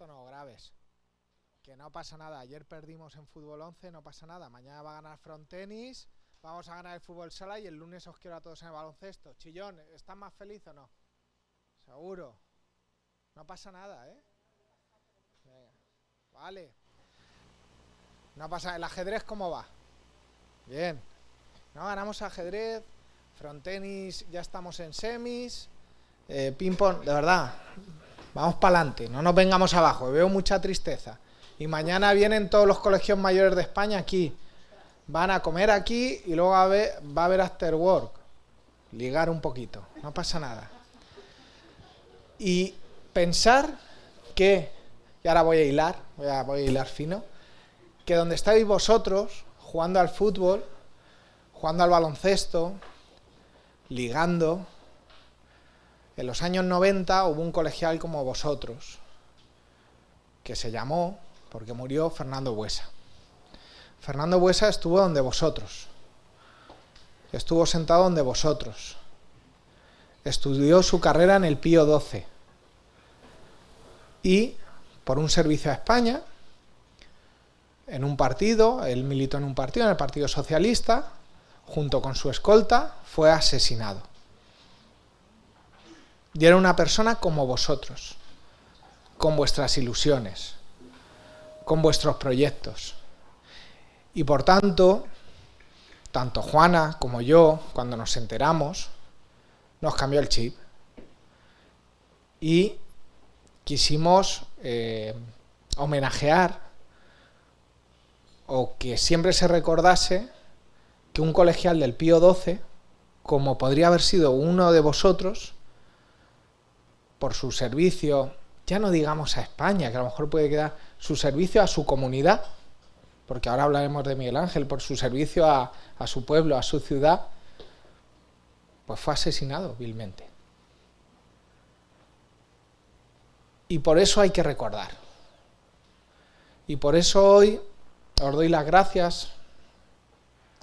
no graves. Que no pasa nada. Ayer perdimos en fútbol 11, no pasa nada. Mañana va a ganar Frontenis, vamos a ganar el fútbol sala y el lunes os quiero a todos en el baloncesto. Chillón, ¿estás más feliz o no? Seguro. No pasa nada, ¿eh? Venga. Vale. No pasa. ¿El ajedrez cómo va? Bien. No, ganamos ajedrez. Frontenis ya estamos en semis. Ping-pong, de verdad. Vamos para adelante, no nos vengamos abajo. Veo mucha tristeza. Y mañana vienen todos los colegios mayores de España aquí. Van a comer aquí y luego va a haber after work. Ligar un poquito, no pasa nada. Y pensar que, y ahora voy a hilar fino, que donde estáis vosotros, jugando al fútbol, jugando al baloncesto, ligando, en los años 90 hubo un colegial como vosotros, que se llamó, porque murió, Fernando Buesa. Fernando Buesa estuvo donde vosotros, estuvo sentado donde vosotros, estudió su carrera en el Pío XII y, por un servicio a España, en un partido, él militó en un partido, en el Partido Socialista, junto con su escolta, fue asesinado. Y era una persona como vosotros, con vuestras ilusiones, con vuestros proyectos. Y por tanto, tanto Juana como yo, cuando nos enteramos, nos cambió el chip. Y quisimos homenajear, o que siempre se recordase, que un colegial del Pío XII, como podría haber sido uno de vosotros, por su servicio, ya no digamos a España, que a lo mejor puede quedar, su servicio a su comunidad, porque ahora hablaremos de Miguel Ángel, por su servicio a su pueblo, a su ciudad, pues fue asesinado vilmente. Y por eso hay que recordar. Y por eso hoy os doy las gracias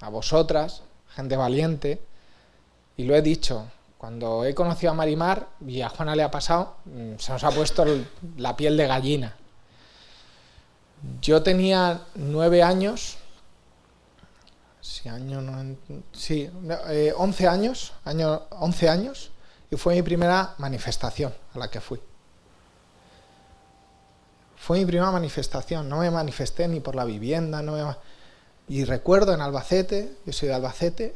a vosotras, gente valiente, y lo he dicho, cuando he conocido a Marimar, y a Juana le ha pasado, se nos ha puesto la piel de gallina. Yo tenía 9 años, 11 años, y fue mi primera manifestación a la que fui. Fue mi primera manifestación, no me manifesté ni por la vivienda, y recuerdo en Albacete, yo soy de Albacete,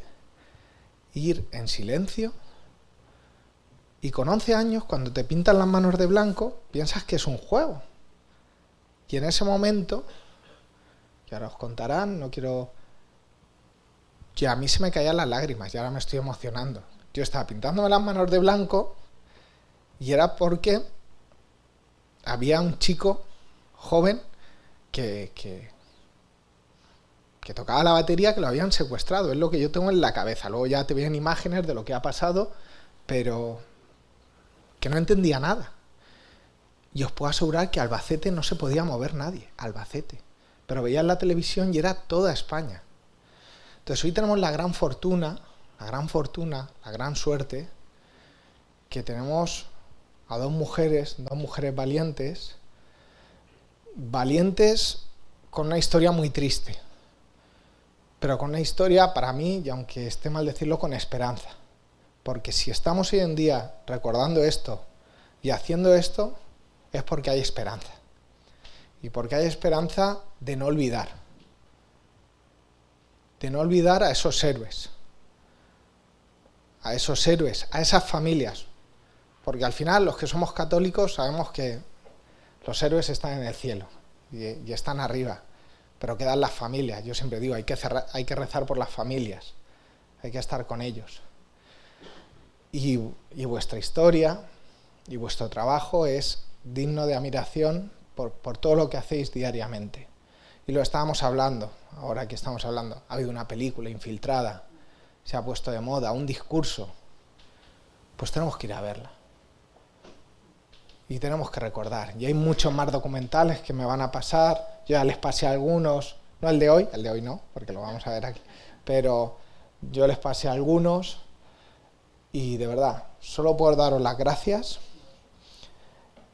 ir en silencio. Y con 11 años, cuando te pintan las manos de blanco, piensas que es un juego. Y en ese momento, que ahora os contarán, no quiero... que a mí se me caían las lágrimas y ahora me estoy emocionando. Yo estaba pintándome las manos de blanco y era porque había un chico joven que tocaba la batería, que lo habían secuestrado. Es lo que yo tengo en la cabeza. Luego ya te vienen imágenes de lo que ha pasado, pero que no entendía nada. Y os puedo asegurar que Albacete no se podía mover nadie, Albacete. Pero veía en la televisión y era toda España. Entonces hoy tenemos la gran fortuna, la gran suerte, que tenemos a dos mujeres valientes con una historia muy triste, pero con una historia, para mí, y aunque esté mal decirlo, con esperanza. Porque si estamos hoy en día recordando esto y haciendo esto, es porque hay esperanza. Y porque hay esperanza de no olvidar. De no olvidar a esos héroes. A esos héroes, a esas familias. Porque al final, los que somos católicos, sabemos que los héroes están en el cielo y están arriba. Pero quedan las familias. Yo siempre digo, hay que rezar por las familias. Hay que estar con ellos. Y vuestra historia y vuestro trabajo es digno de admiración por todo lo que hacéis diariamente. Y lo estábamos hablando, ahora que estamos hablando. Ha habido una película Infiltrada, se ha puesto de moda, un discurso. Pues tenemos que ir a verla. Y tenemos que recordar. Y hay muchos más documentales que me van a pasar. Yo ya les pasé algunos, no el de hoy no, porque lo vamos a ver aquí. Pero yo les pasé algunos. Y de verdad, solo puedo daros las gracias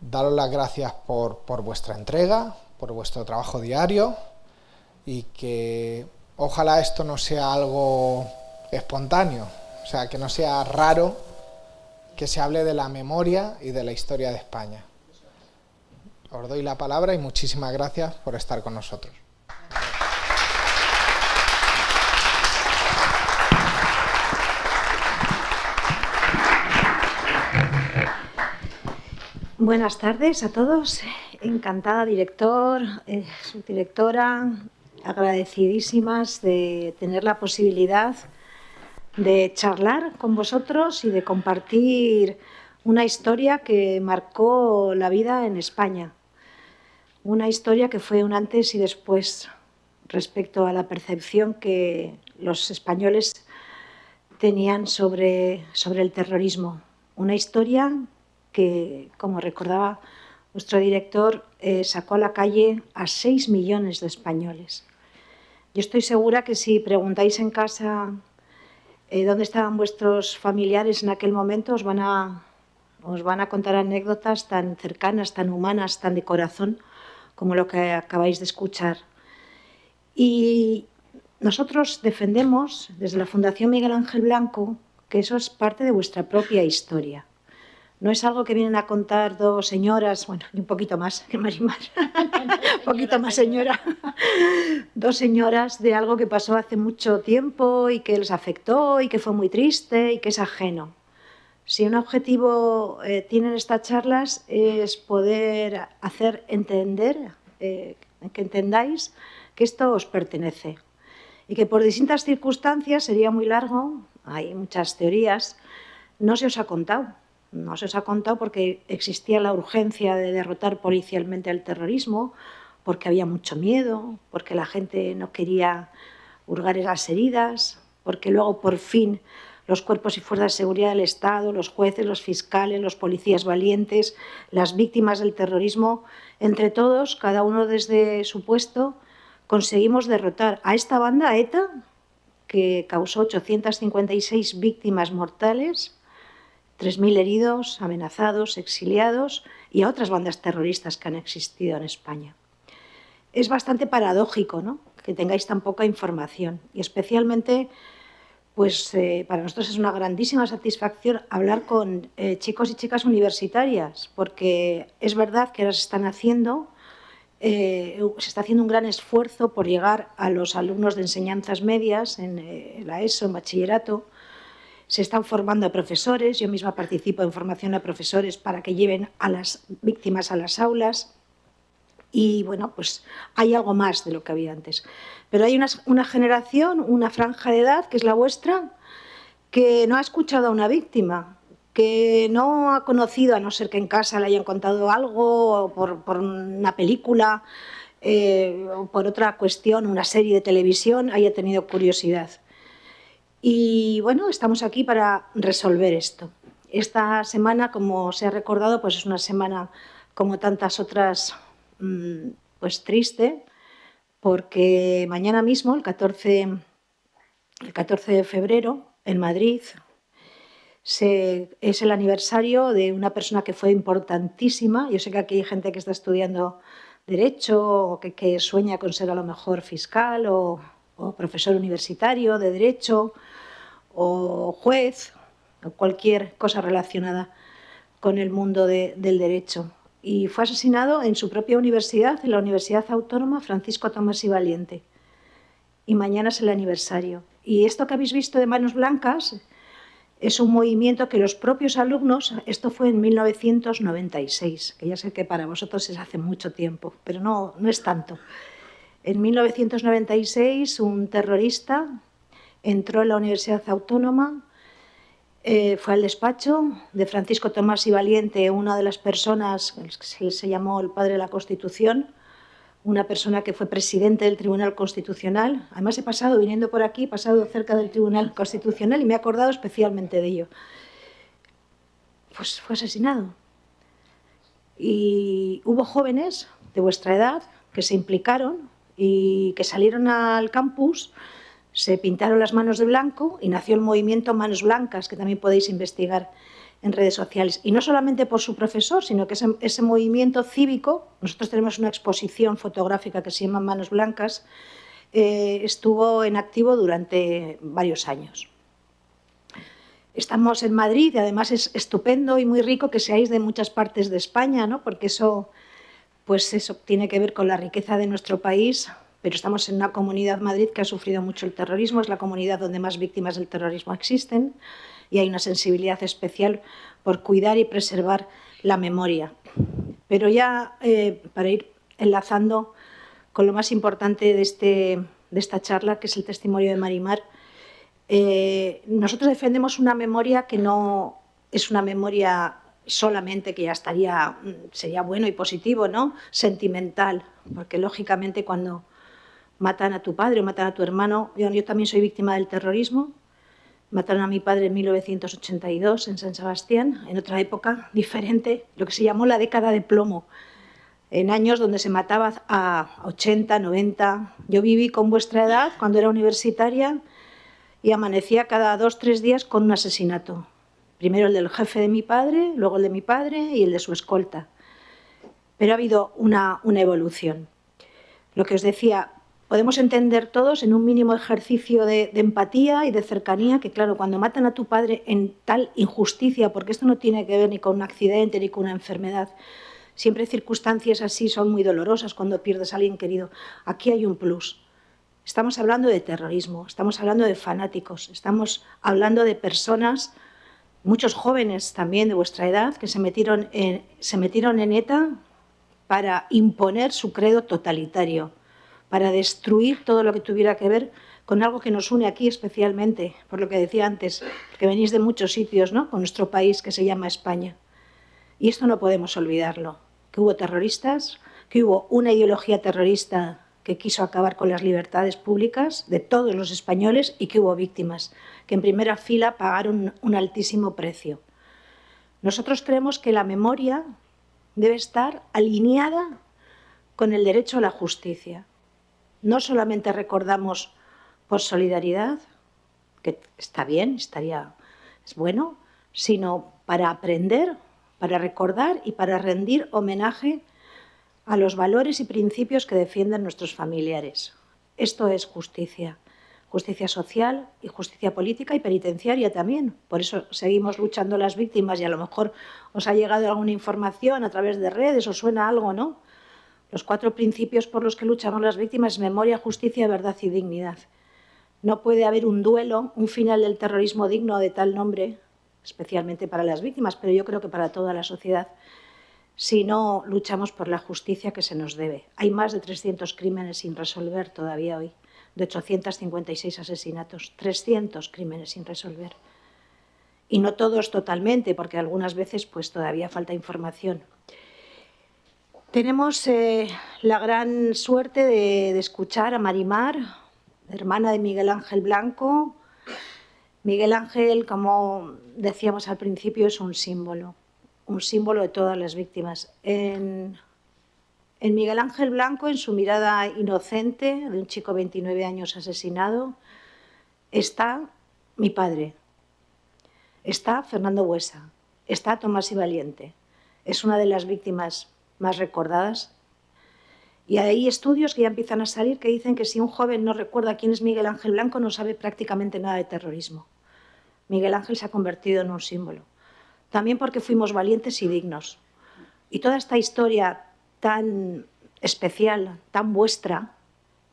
daros las gracias por vuestra entrega, por vuestro trabajo diario, y que ojalá esto no sea algo espontáneo, o sea, que no sea raro que se hable de la memoria y de la historia de España. Os doy la palabra y muchísimas gracias por estar con nosotros. Buenas tardes a todos. Encantada, director, subdirectora, agradecidísimas de tener la posibilidad de charlar con vosotros y de compartir una historia que marcó la vida en España. Una historia que fue un antes y después respecto a la percepción que los españoles tenían sobre el terrorismo. Una historia que, como recordaba nuestro director, sacó a la calle a 6 millones de españoles. Yo estoy segura que si preguntáis en casa dónde estaban vuestros familiares en aquel momento, os van a contar anécdotas tan cercanas, tan humanas, tan de corazón, como lo que acabáis de escuchar. Y nosotros defendemos, desde la Fundación Miguel Ángel Blanco, que eso es parte de vuestra propia historia. No es algo que vienen a contar dos señoras, bueno, y un poquito más que Marimar, un poquito más señora, dos señoras de algo que pasó hace mucho tiempo y que les afectó y que fue muy triste y que es ajeno. Si un objetivo tienen estas charlas es poder hacer entender, que entendáis que esto os pertenece y que por distintas circunstancias, sería muy largo, hay muchas teorías, no se os ha contado. No se os ha contado porque existía la urgencia de derrotar policialmente al terrorismo, porque había mucho miedo, porque la gente no quería hurgar esas heridas, porque luego por fin los cuerpos y fuerzas de seguridad del Estado, los jueces, los fiscales, los policías valientes, las víctimas del terrorismo, entre todos, cada uno desde su puesto, conseguimos derrotar a esta banda, a ETA, que causó 856 víctimas mortales, 3.000 heridos, amenazados, exiliados y a otras bandas terroristas que han existido en España. Es bastante paradójico, ¿no?, que tengáis tan poca información y especialmente pues, para nosotros es una grandísima satisfacción hablar con chicos y chicas universitarias, porque es verdad que ahora se está haciendo un gran esfuerzo por llegar a los alumnos de enseñanzas medias en la ESO, en bachillerato. Se están formando a profesores, yo misma participo en formación a profesores para que lleven a las víctimas a las aulas y, bueno, pues hay algo más de lo que había antes. Pero hay una generación, una franja de edad, que es la vuestra, que no ha escuchado a una víctima, que no ha conocido, a no ser que en casa le hayan contado algo, o por una película, o por otra cuestión, una serie de televisión, haya tenido curiosidad. Y bueno, estamos aquí para resolver esto. Esta semana, como se ha recordado, pues es una semana como tantas otras, pues triste, porque mañana mismo, el 14 de febrero, en Madrid, es el aniversario de una persona que fue importantísima. Yo sé que aquí hay gente que está estudiando Derecho o que sueña con ser a lo mejor fiscal o profesor universitario de Derecho o juez o cualquier cosa relacionada con el mundo del derecho. Y fue asesinado en su propia universidad, en la Universidad Autónoma Francisco Tomás y Valiente. Y mañana es el aniversario. Y esto que habéis visto de Manos Blancas es un movimiento que los propios alumnos, esto fue en 1996, que ya sé que para vosotros es hace mucho tiempo, pero no es tanto. En 1996 un terrorista entró en la Universidad Autónoma, fue al despacho de Francisco Tomás y Valiente, una de las personas que se llamó el padre de la Constitución, una persona que fue presidente del Tribunal Constitucional. Además he pasado, viniendo por aquí, he pasado cerca del Tribunal Constitucional y me he acordado especialmente de ello. Pues fue asesinado. Y hubo jóvenes de vuestra edad que se implicaron y que salieron al campus, se pintaron las manos de blanco y nació el movimiento Manos Blancas, que también podéis investigar en redes sociales. Y no solamente por su profesor, sino que ese movimiento cívico, nosotros tenemos una exposición fotográfica que se llama Manos Blancas, estuvo en activo durante varios años. Estamos en Madrid y además es estupendo y muy rico que seáis de muchas partes de España, ¿no? Porque eso tiene que ver con la riqueza de nuestro país, pero estamos en una comunidad, Madrid, que ha sufrido mucho el terrorismo, es la comunidad donde más víctimas del terrorismo existen y hay una sensibilidad especial por cuidar y preservar la memoria. Pero ya para ir enlazando con lo más importante de esta charla, que es el testimonio de Marimar, nosotros defendemos una memoria que no es una memoria solamente que ya sería bueno y positivo, ¿no? Sentimental, porque lógicamente cuando matan a tu padre o matan a tu hermano, yo también soy víctima del terrorismo, mataron a mi padre en 1982 en San Sebastián, en otra época diferente, lo que se llamó la década de plomo, en años donde se mataba a 80, 90. Yo viví con vuestra edad cuando era universitaria y amanecía cada 2 o 3 días con un asesinato. Primero el del jefe de mi padre, luego el de mi padre y el de su escolta. Pero ha habido una evolución. Lo que os decía, podemos entender todos en un mínimo ejercicio de empatía y de cercanía que, claro, cuando matan a tu padre en tal injusticia, porque esto no tiene que ver ni con un accidente ni con una enfermedad, siempre circunstancias así son muy dolorosas cuando pierdes a alguien querido. Aquí hay un plus. Estamos hablando de terrorismo, estamos hablando de fanáticos, estamos hablando de personas, muchos jóvenes también de vuestra edad, que se metieron en ETA para imponer su credo totalitario, para destruir todo lo que tuviera que ver con algo que nos une aquí especialmente, por lo que decía antes, que venís de muchos sitios, ¿no?, con nuestro país que se llama España. Y esto no podemos olvidarlo, que hubo terroristas, que hubo una ideología terrorista que quiso acabar con las libertades públicas de todos los españoles y que hubo víctimas, que en primera fila pagaron un altísimo precio. Nosotros creemos que la memoria debe estar alineada con el derecho a la justicia. No solamente recordamos por solidaridad, que está bien, es bueno, sino para aprender, para recordar y para rendir homenaje a los valores y principios que defienden nuestros familiares. Esto es justicia, justicia social y justicia política y penitenciaria también. Por eso seguimos luchando las víctimas y a lo mejor os ha llegado alguna información a través de redes, os suena algo, ¿no? Los 4 principios por los que luchamos las víctimas es memoria, justicia, verdad y dignidad. No puede haber un duelo, un final del terrorismo digno de tal nombre, especialmente para las víctimas, pero yo creo que para toda la sociedad, si no luchamos por la justicia que se nos debe. Hay más de 300 crímenes sin resolver todavía hoy, de 856 asesinatos, 300 crímenes sin resolver. Y no todos totalmente, porque algunas veces pues, todavía falta información. Tenemos la gran suerte de escuchar a Marimar, hermana de Miguel Ángel Blanco. Miguel Ángel, como decíamos al principio, es un símbolo de todas las víctimas. En Miguel Ángel Blanco, en su mirada inocente de un chico de 29 años asesinado, está mi padre, está Fernando Buesa, está Tomás y Valiente. Es una de las víctimas más recordadas. Y hay estudios que ya empiezan a salir que dicen que si un joven no recuerda quién es Miguel Ángel Blanco, no sabe prácticamente nada de terrorismo. Miguel Ángel se ha convertido en un símbolo. También porque fuimos valientes y dignos. Y toda esta historia tan especial, tan vuestra,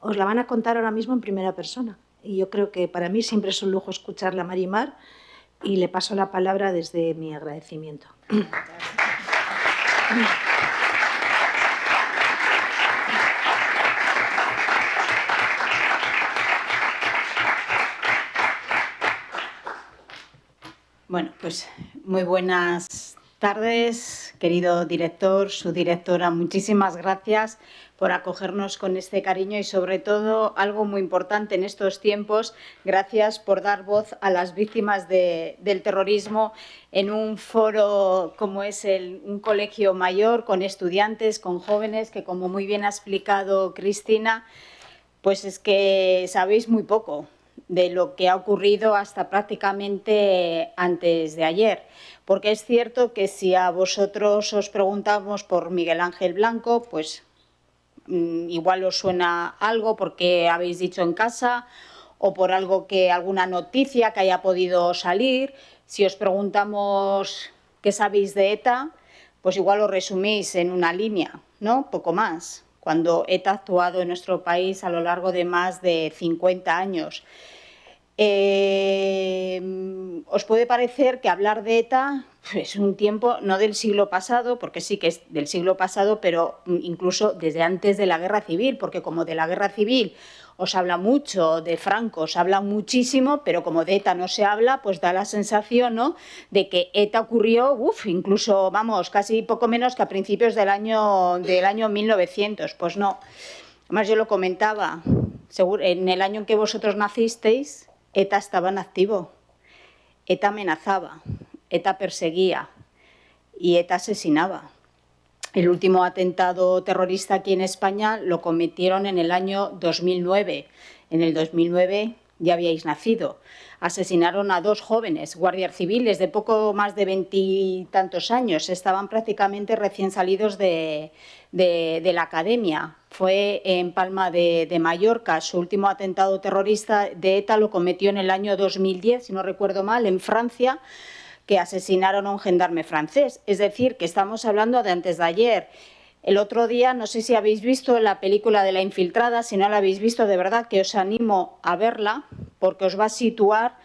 os la van a contar ahora mismo en primera persona. Y yo creo que para mí siempre es un lujo escucharla a Marimar y le paso la palabra desde mi agradecimiento. Bueno, pues muy buenas tardes, querido director, subdirectora. Muchísimas gracias por acogernos con este cariño y, sobre todo, algo muy importante en estos tiempos, gracias por dar voz a las víctimas del terrorismo en un foro como es un colegio mayor, con estudiantes, con jóvenes, que, como muy bien ha explicado Cristina, pues es que sabéis muy poco de lo que ha ocurrido hasta prácticamente antes de ayer. Porque es cierto que si a vosotros os preguntamos por Miguel Ángel Blanco, pues igual os suena algo porque habéis dicho en casa o por alguna noticia que haya podido salir. Si os preguntamos qué sabéis de ETA, pues igual lo resumís en una línea, ¿no? Poco más, cuando ETA ha actuado en nuestro país a lo largo de más de 50 años. Os puede parecer que hablar de ETA es un tiempo, no del siglo pasado, porque sí que es del siglo pasado, pero incluso desde antes de la Guerra Civil, porque como de la Guerra Civil os habla mucho, de Franco os habla muchísimo, pero como de ETA no se habla, pues da la sensación, ¿no?, de que ETA ocurrió, incluso, vamos, casi poco menos que a principios del año 1900. Pues no. Además, yo lo comentaba, en el año en que vosotros nacisteis, ETA estaba en activo, ETA amenazaba, ETA perseguía y ETA asesinaba. El último atentado terrorista aquí en España lo cometieron en el año 2009. En el 2009 ya habíais nacido. Asesinaron a 2 jóvenes guardias civiles de poco más de 20 y tantos años. Estaban prácticamente recién salidos de la academia. Fue en Palma de Mallorca. Su último atentado terrorista de ETA lo cometió en el año 2010, si no recuerdo mal, en Francia, que asesinaron a un gendarme francés. Es decir, que estamos hablando de antes de ayer. El otro día, no sé si habéis visto la película de La Infiltrada. Si no la habéis visto, de verdad que os animo a verla, porque os va a situar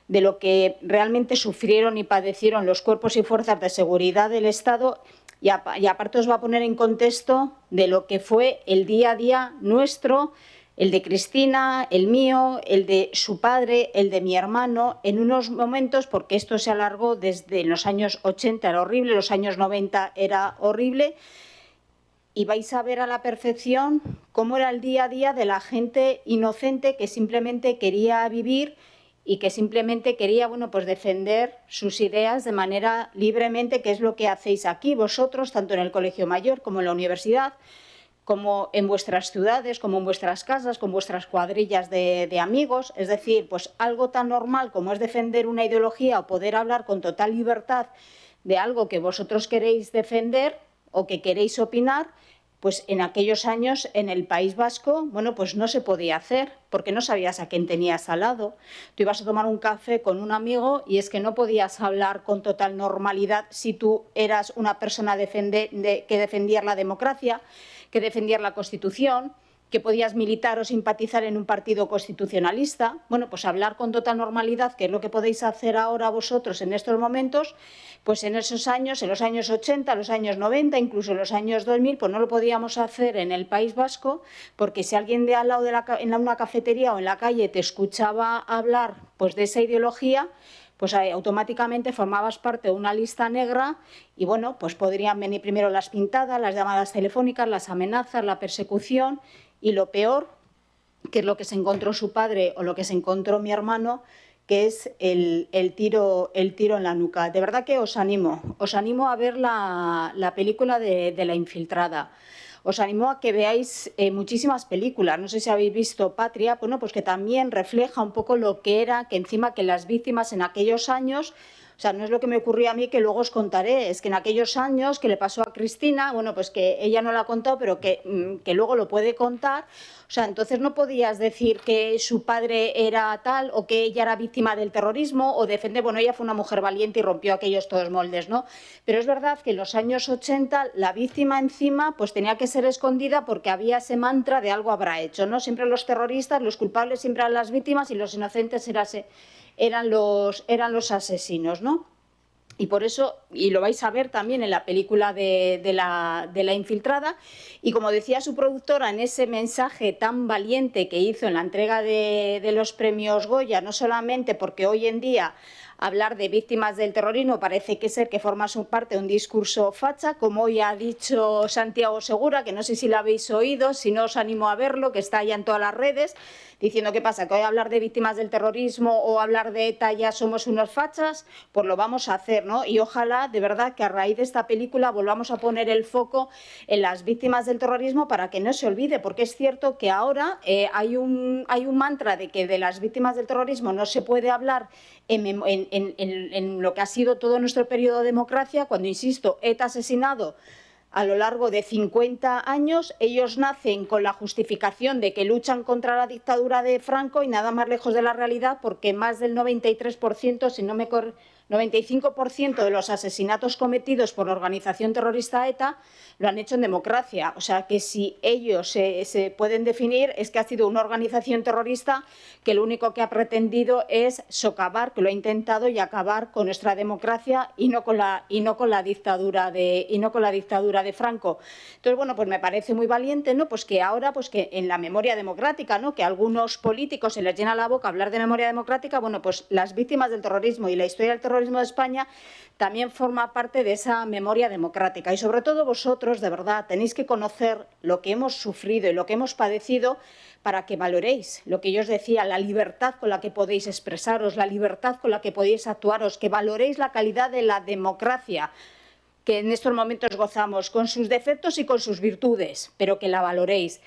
de lo que realmente sufrieron y padecieron los cuerpos y fuerzas de seguridad del Estado, y aparte os va a poner en contexto de lo que fue el día a día nuestro, el de Cristina, el mío, el de su padre, el de mi hermano, en unos momentos, porque esto se alargó desde los años 80, era horrible, los años 90 era horrible, y vais a ver a la perfección cómo era el día a día de la gente inocente que simplemente quería vivir y que simplemente quería, bueno, pues defender sus ideas de manera libremente, que es lo que hacéis aquí vosotros, tanto en el Colegio Mayor como en la universidad, como en vuestras ciudades, como en vuestras casas, con vuestras cuadrillas de amigos. Es decir, pues algo tan normal como es defender una ideología o poder hablar con total libertad de algo que vosotros queréis defender o que queréis opinar, pues en aquellos años en el País Vasco, bueno, pues no se podía hacer, porque no sabías a quién tenías al lado. Tú ibas a tomar un café con un amigo y es que no podías hablar con total normalidad si tú eras una persona que defendía la democracia, que defendía la Constitución, que podías militar o simpatizar en un partido constitucionalista. Bueno, pues hablar con total normalidad, que es lo que podéis hacer ahora vosotros en estos momentos, pues en esos años, en los años 80, los años 90, incluso en los años 2000, pues no lo podíamos hacer en el País Vasco, porque si alguien de al lado en una cafetería o en la calle te escuchaba hablar pues de esa ideología, pues automáticamente formabas parte de una lista negra y, bueno, pues podrían venir primero las pintadas, las llamadas telefónicas, las amenazas, la persecución y lo peor, que es lo que se encontró su padre o lo que se encontró mi hermano, que es el tiro en la nuca. De verdad que os animo a ver la película de La Infiltrada. Os animo a que veáis muchísimas películas. No sé si habéis visto Patria, bueno, pues que también refleja un poco lo que era, que encima que las víctimas en aquellos años, o sea, no es lo que me ocurrió a mí, que luego os contaré, es que en aquellos años que le pasó a Cristina, bueno, pues que ella no lo ha contado, pero que luego lo puede contar. O sea, entonces no podías decir que su padre era tal o que ella era víctima del terrorismo o defender, bueno, ella fue una mujer valiente y rompió aquellos todos moldes, ¿no? Pero es verdad que en los años 80 la víctima encima pues tenía que ser escondida porque había ese mantra de algo habrá hecho, ¿no? Siempre los terroristas, los culpables siempre eran las víctimas y los inocentes eran los asesinos, ¿no? Y por eso, y lo vais a ver también en la película de la Infiltrada, y como decía su productora en ese mensaje tan valiente que hizo en la entrega de los premios Goya, no solamente porque hoy en día hablar de víctimas del terrorismo parece que ser que forma parte de un discurso facha, como hoy ha dicho Santiago Segura, que no sé si lo habéis oído, si no os animo a verlo, que está ya en todas las redes, diciendo ¿qué pasa? ¿Que hoy hablar de víctimas del terrorismo o hablar de ETA ya somos unos fachas? Pues lo vamos a hacer, ¿no? Y ojalá, de verdad, que a raíz de esta película volvamos a poner el foco en las víctimas del terrorismo para que no se olvide, porque es cierto que ahora hay un mantra de que de las víctimas del terrorismo no se puede hablar en lo que ha sido todo nuestro periodo de democracia, cuando, insisto, ETA ha asesinado a lo largo de 50 años, ellos nacen con la justificación de que luchan contra la dictadura de Franco y nada más lejos de la realidad, porque más del 93%, si no me 95% de los asesinatos cometidos por la organización terrorista ETA lo han hecho en democracia. O sea que si ellos se pueden definir es que ha sido una organización terrorista que lo único que ha pretendido es socavar, que lo ha intentado, y acabar con nuestra democracia y no con la dictadura de Franco. Entonces, bueno, pues me parece muy valiente, ¿no? Pues que ahora, pues que en la memoria democrática, ¿no? Que a algunos políticos se les llena la boca hablar de memoria democrática, bueno, pues las víctimas del terrorismo y la historia del terrorismo de España también forma parte de esa memoria democrática. Y sobre todo vosotros, de verdad, tenéis que conocer lo que hemos sufrido y lo que hemos padecido para que valoréis lo que yo os decía, la libertad con la que podéis expresaros, la libertad con la que podéis actuaros, que valoréis la calidad de la democracia que en estos momentos gozamos, con sus defectos y con sus virtudes, pero que la valoréis,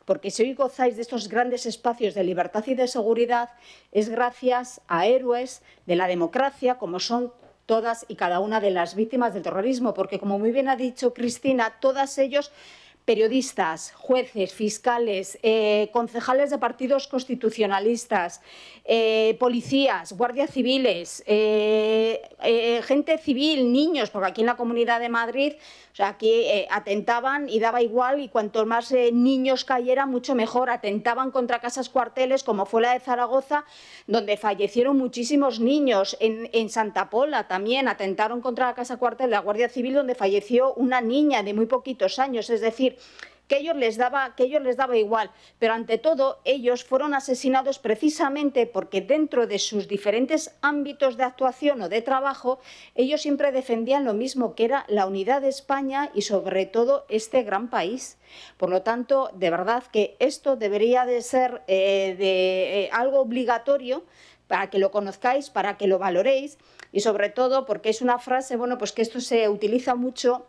porque si hoy gozáis de estos grandes espacios de libertad y de seguridad es gracias a héroes de la democracia, como son todas y cada una de las víctimas del terrorismo, porque como muy bien ha dicho Cristina, todos ellos, periodistas, jueces, fiscales, concejales de partidos constitucionalistas, policías, guardias civiles, gente civil, niños, porque aquí en la Comunidad de Madrid, o sea, aquí atentaban y daba igual, y cuanto más niños cayeran, mucho mejor. Atentaban contra casas cuarteles, como fue la de Zaragoza, donde fallecieron muchísimos niños. En Santa Pola también atentaron contra la casa cuartel de la Guardia Civil, donde falleció una niña de muy poquitos años. Es decir, que a ellos les daba igual, pero ante todo ellos fueron asesinados precisamente porque dentro de sus diferentes ámbitos de actuación o de trabajo, ellos siempre defendían lo mismo, que era la unidad de España y sobre todo este gran país. Por lo tanto, de verdad que esto debería de ser algo obligatorio para que lo conozcáis, para que lo valoréis, y sobre todo porque es una frase, bueno, pues que esto se utiliza mucho.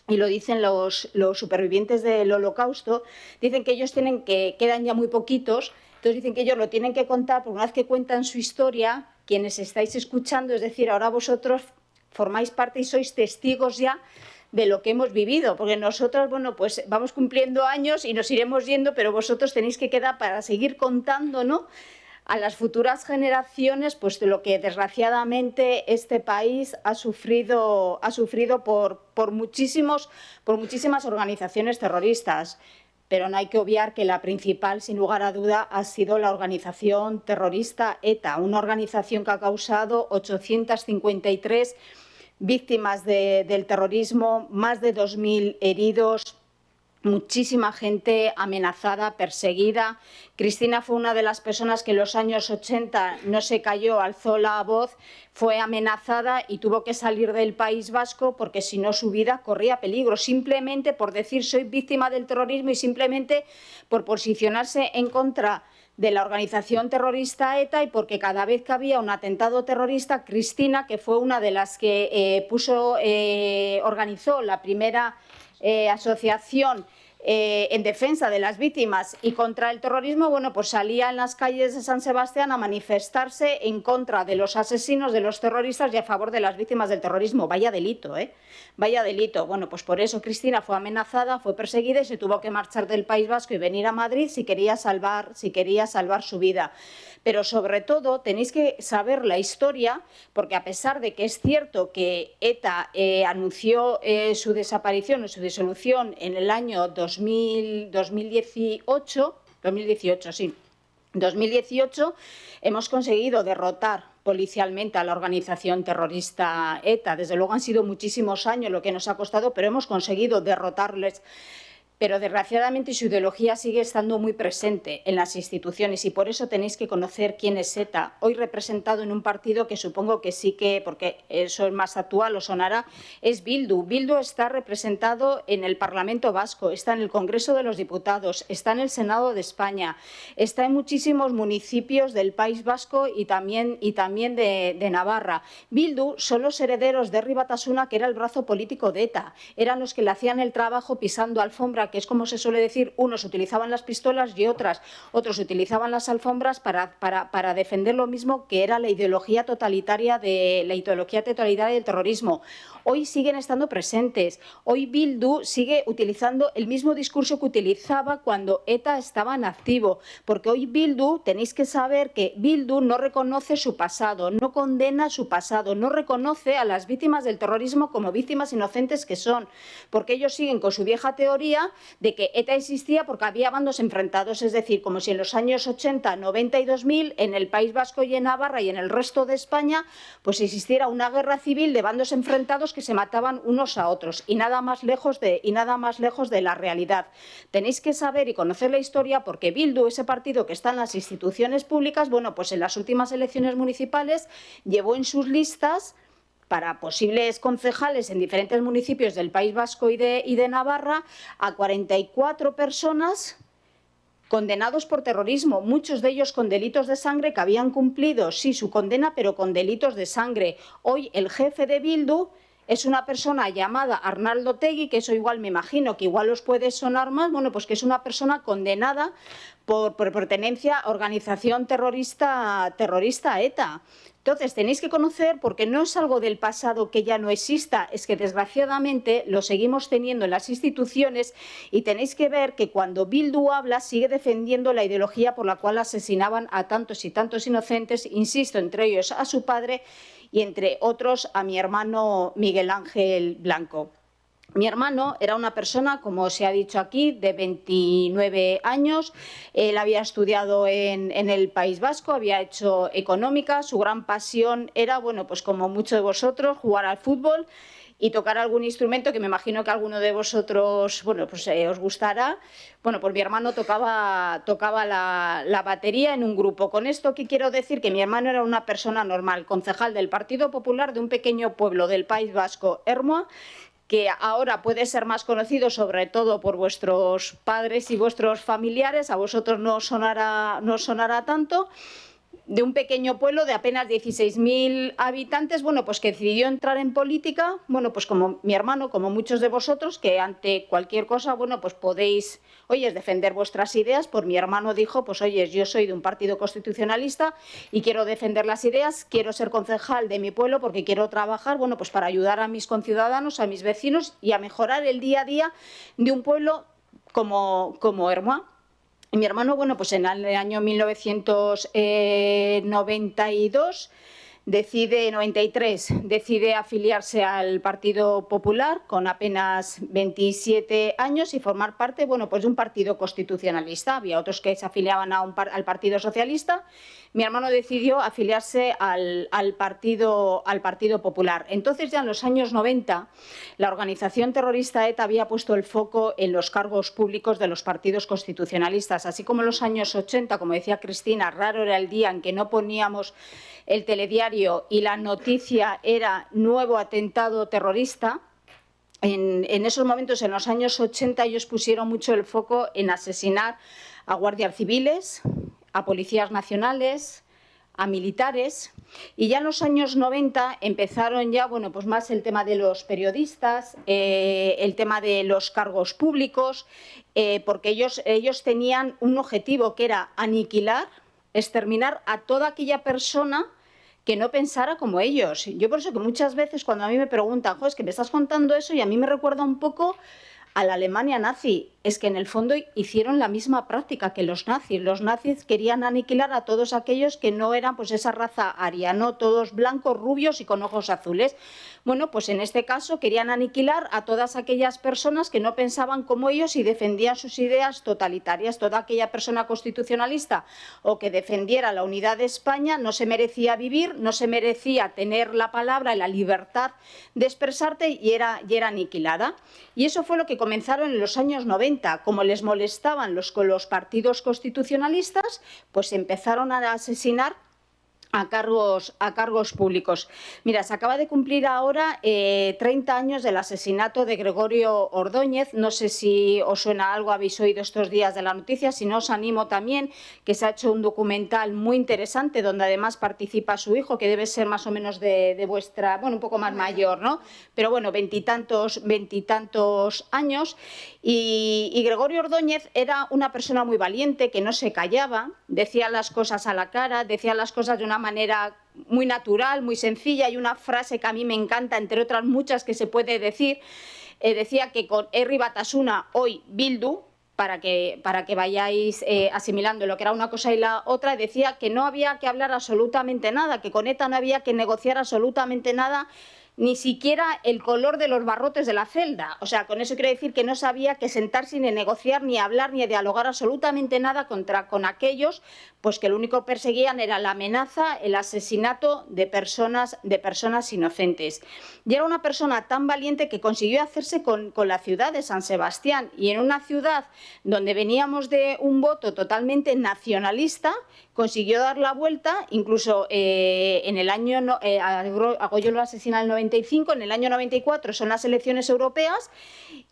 Y lo dicen los supervivientes del Holocausto, dicen que ellos quedan ya muy poquitos, entonces dicen que ellos lo tienen que contar, porque una vez que cuentan su historia, quienes estáis escuchando, es decir, ahora vosotros formáis parte y sois testigos ya de lo que hemos vivido, porque nosotros, bueno, pues vamos cumpliendo años y nos iremos yendo, pero vosotros tenéis que quedar para seguir contando, ¿no?, a las futuras generaciones, pues de lo que desgraciadamente este país ha sufrido por muchísimas organizaciones terroristas. Pero no hay que obviar que la principal, sin lugar a duda, ha sido la organización terrorista ETA, una organización que ha causado 853 víctimas del terrorismo, más de 2.000 heridos, muchísima gente amenazada, perseguida. Cristina fue una de las personas que en los años 80 no se cayó, alzó la voz, fue amenazada y tuvo que salir del País Vasco porque si no su vida corría peligro, simplemente por decir soy víctima del terrorismo y simplemente por posicionarse en contra de la organización terrorista ETA, y porque cada vez que había un atentado terrorista, Cristina, que fue una de las que organizó la primera asociación en defensa de las víctimas y contra el terrorismo, bueno, pues salía en las calles de San Sebastián a manifestarse en contra de los asesinos, de los terroristas y a favor de las víctimas del terrorismo. Vaya delito, ¿eh? Vaya delito. Bueno, pues por eso Cristina fue amenazada, fue perseguida y se tuvo que marchar del País Vasco y venir a Madrid si quería salvar su vida. Pero sobre todo tenéis que saber la historia, porque a pesar de que es cierto que ETA anunció su desaparición o su disolución en el año 2018, hemos conseguido derrotar policialmente a la organización terrorista ETA. Desde luego han sido muchísimos años lo que nos ha costado, pero hemos conseguido derrotarles. pero desgraciadamente su ideología sigue estando muy presente en las instituciones y por eso tenéis que conocer quién es ETA, hoy representado en un partido que supongo que sí que, porque eso es más actual, os sonará, es Bildu. Bildu está representado en el Parlamento Vasco, está en el Congreso de los Diputados, está en el Senado de España, está en muchísimos municipios del País Vasco y también de Navarra. Bildu son los herederos de Herri Batasuna, que era el brazo político de ETA, eran los que le hacían el trabajo pisando alfombra, que es como se suele decir, unos utilizaban las pistolas y otros utilizaban las alfombras para defender lo mismo que era la ideología totalitaria del terrorismo. Hoy siguen estando presentes. Hoy Bildu sigue utilizando el mismo discurso que utilizaba cuando ETA estaba en activo, porque hoy Bildu, tenéis que saber que Bildu no reconoce su pasado, no condena su pasado, no reconoce a las víctimas del terrorismo como víctimas inocentes que son, porque ellos siguen con su vieja teoría de que ETA existía porque había bandos enfrentados, es decir, como si en los años 80, 90 y 2000 en el País Vasco y en Navarra y en el resto de España pues existiera una guerra civil de bandos enfrentados que se mataban unos a otros y nada más lejos de la realidad. Tenéis que saber y conocer la historia porque Bildu, ese partido que está en las instituciones públicas, bueno, pues en las últimas elecciones municipales llevó en sus listas para posibles concejales en diferentes municipios del País Vasco y de Navarra a 44 personas condenados por terrorismo, muchos de ellos con delitos de sangre que habían cumplido, sí, su condena, pero con delitos de sangre. Hoy el jefe de Bildu es una persona llamada Arnaldo Otegi, que eso igual me imagino que igual os puede sonar más, bueno, pues que es una persona condenada por pertenencia a organización terrorista ETA. Entonces, tenéis que conocer, porque no es algo del pasado que ya no exista, es que desgraciadamente lo seguimos teniendo en las instituciones y tenéis que ver que cuando Bildu habla sigue defendiendo la ideología por la cual asesinaban a tantos y tantos inocentes, insisto, entre ellos a su padre y entre otros a mi hermano Miguel Ángel Blanco. Mi hermano era una persona, como se ha dicho aquí, de 29 años. Él había estudiado en el País Vasco, había hecho económica. Su gran pasión era, bueno, pues como muchos de vosotros, jugar al fútbol y tocar algún instrumento que me imagino que a alguno de vosotros, bueno, pues os gustará. Bueno, pues mi hermano tocaba la batería en un grupo. Con esto, ¿qué quiero decir? Que mi hermano era una persona normal, concejal del Partido Popular de un pequeño pueblo del País Vasco, Ermua, que ahora puede ser más conocido sobre todo por vuestros padres y vuestros familiares, a vosotros no os sonará tanto, de un pequeño pueblo de apenas 16.000 habitantes, bueno, pues que decidió entrar en política, bueno, pues como mi hermano, como muchos de vosotros, que ante cualquier cosa, bueno, pues podéis, oye, defender vuestras ideas. Por mi hermano dijo, pues oye, yo soy de un partido constitucionalista y quiero defender las ideas, quiero ser concejal de mi pueblo porque quiero trabajar, bueno, pues para ayudar a mis conciudadanos, a mis vecinos y a mejorar el día a día de un pueblo como Ermua. Y mi hermano, bueno, pues en el año 1992 decide afiliarse al Partido Popular con apenas 27 años y formar parte, bueno, pues de un partido constitucionalista. Había otros que se afiliaban al Partido Socialista. Mi hermano decidió afiliarse al Partido Popular. Entonces, ya en los años 90, la organización terrorista ETA había puesto el foco en los cargos públicos de los partidos constitucionalistas. Así como en los años 80, como decía Cristina, raro era el día en que no poníamos el telediario y la noticia era nuevo atentado terrorista. En esos momentos, en los años 80, ellos pusieron mucho el foco en asesinar a guardias civiles, a policías nacionales, a militares, y ya en los años 90 empezaron ya, bueno, pues más el tema de los periodistas, el tema de los cargos públicos, porque ellos tenían un objetivo que era aniquilar, exterminar a toda aquella persona que no pensara como ellos. Yo por eso que muchas veces cuando a mí me preguntan, es que me estás contando eso y a mí me recuerda un poco a la Alemania nazi, es que en el fondo hicieron la misma práctica que los nazis. Los nazis querían aniquilar a todos aquellos que no eran pues esa raza aria, no todos blancos, rubios y con ojos azules. Bueno, pues en este caso querían aniquilar a todas aquellas personas que no pensaban como ellos y defendían sus ideas totalitarias. Toda aquella persona constitucionalista o que defendiera la unidad de España no se merecía vivir, no se merecía tener la palabra y la libertad de expresarte y era aniquilada. Y eso fue lo que comenzaron en los años 90. 90, como les molestaban los partidos constitucionalistas, pues empezaron a asesinar a cargos públicos. Mira, se acaba de cumplir ahora 30 años del asesinato de Gregorio Ordóñez. No sé si os suena algo, habéis oído estos días de la noticia. Si no, os animo también, que se ha hecho un documental muy interesante donde además participa su hijo, que debe ser más o menos de vuestra, bueno, un poco más mayor, ¿no? Pero bueno, veintitantos años. Y Gregorio Ordóñez era una persona muy valiente, que no se callaba, decía las cosas a la cara, decía las cosas de una manera muy natural, muy sencilla. Hay una frase que a mí me encanta, entre otras muchas que se puede decir, decía que con Herri Batasuna, hoy Bildu, para que vayáis asimilando lo que era una cosa y la otra, decía que no había que hablar absolutamente nada, que con ETA no había que negociar absolutamente nada, ni siquiera el color de los barrotes de la celda. O sea, con eso quiero decir que no sabía que sentarse ni negociar, ni hablar, ni dialogar absolutamente nada con aquellos pues que lo único que perseguían era la amenaza, el asesinato de personas inocentes. Y era una persona tan valiente que consiguió hacerse con la ciudad de San Sebastián, y en una ciudad donde veníamos de un voto totalmente nacionalista, consiguió dar la vuelta. Incluso en el año, a Goyo lo asesina en el 95, en el año 94 son las elecciones europeas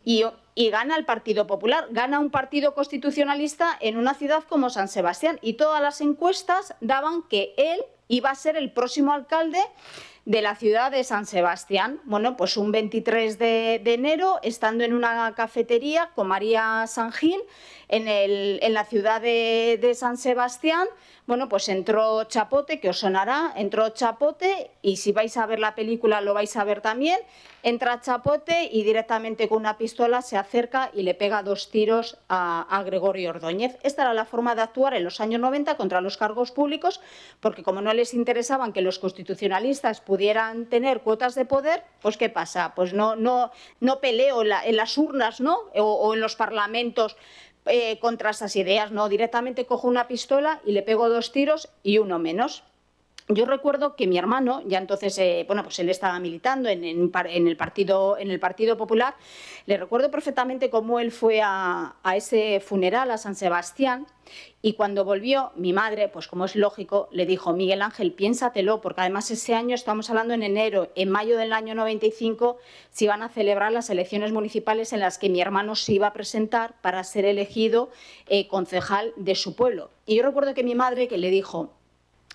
y gana el Partido Popular, gana un partido constitucionalista en una ciudad como San Sebastián, y todas las encuestas daban que él iba a ser el próximo alcalde de la ciudad de San Sebastián. Bueno, pues un 23 de enero, estando en una cafetería con María Sangil en la ciudad de San Sebastián, bueno, pues entró Chapote, que os sonará, entró Chapote, y si vais a ver la película lo vais a ver también. Entra Chapote y directamente con una pistola se acerca y le pega 2 tiros a Gregorio Ordóñez. Esta era la forma de actuar en los años 90 contra los cargos públicos, porque como no les interesaban que los constitucionalistas pudieran tener cuotas de poder, pues ¿qué pasa? Pues no peleo en las urnas, ¿no? o en los parlamentos contra esas ideas, no, directamente cojo una pistola y le pego 2 tiros y uno menos. Yo recuerdo que mi hermano, ya entonces, bueno, pues él estaba militando en el Partido Popular. Le recuerdo perfectamente cómo él fue a ese funeral a San Sebastián, y cuando volvió, mi madre, pues como es lógico, le dijo: Miguel Ángel, piénsatelo, porque además ese año, estamos hablando en enero, en mayo del año 95, se iban a celebrar las elecciones municipales en las que mi hermano se iba a presentar para ser elegido concejal de su pueblo. Y yo recuerdo que mi madre, que le dijo: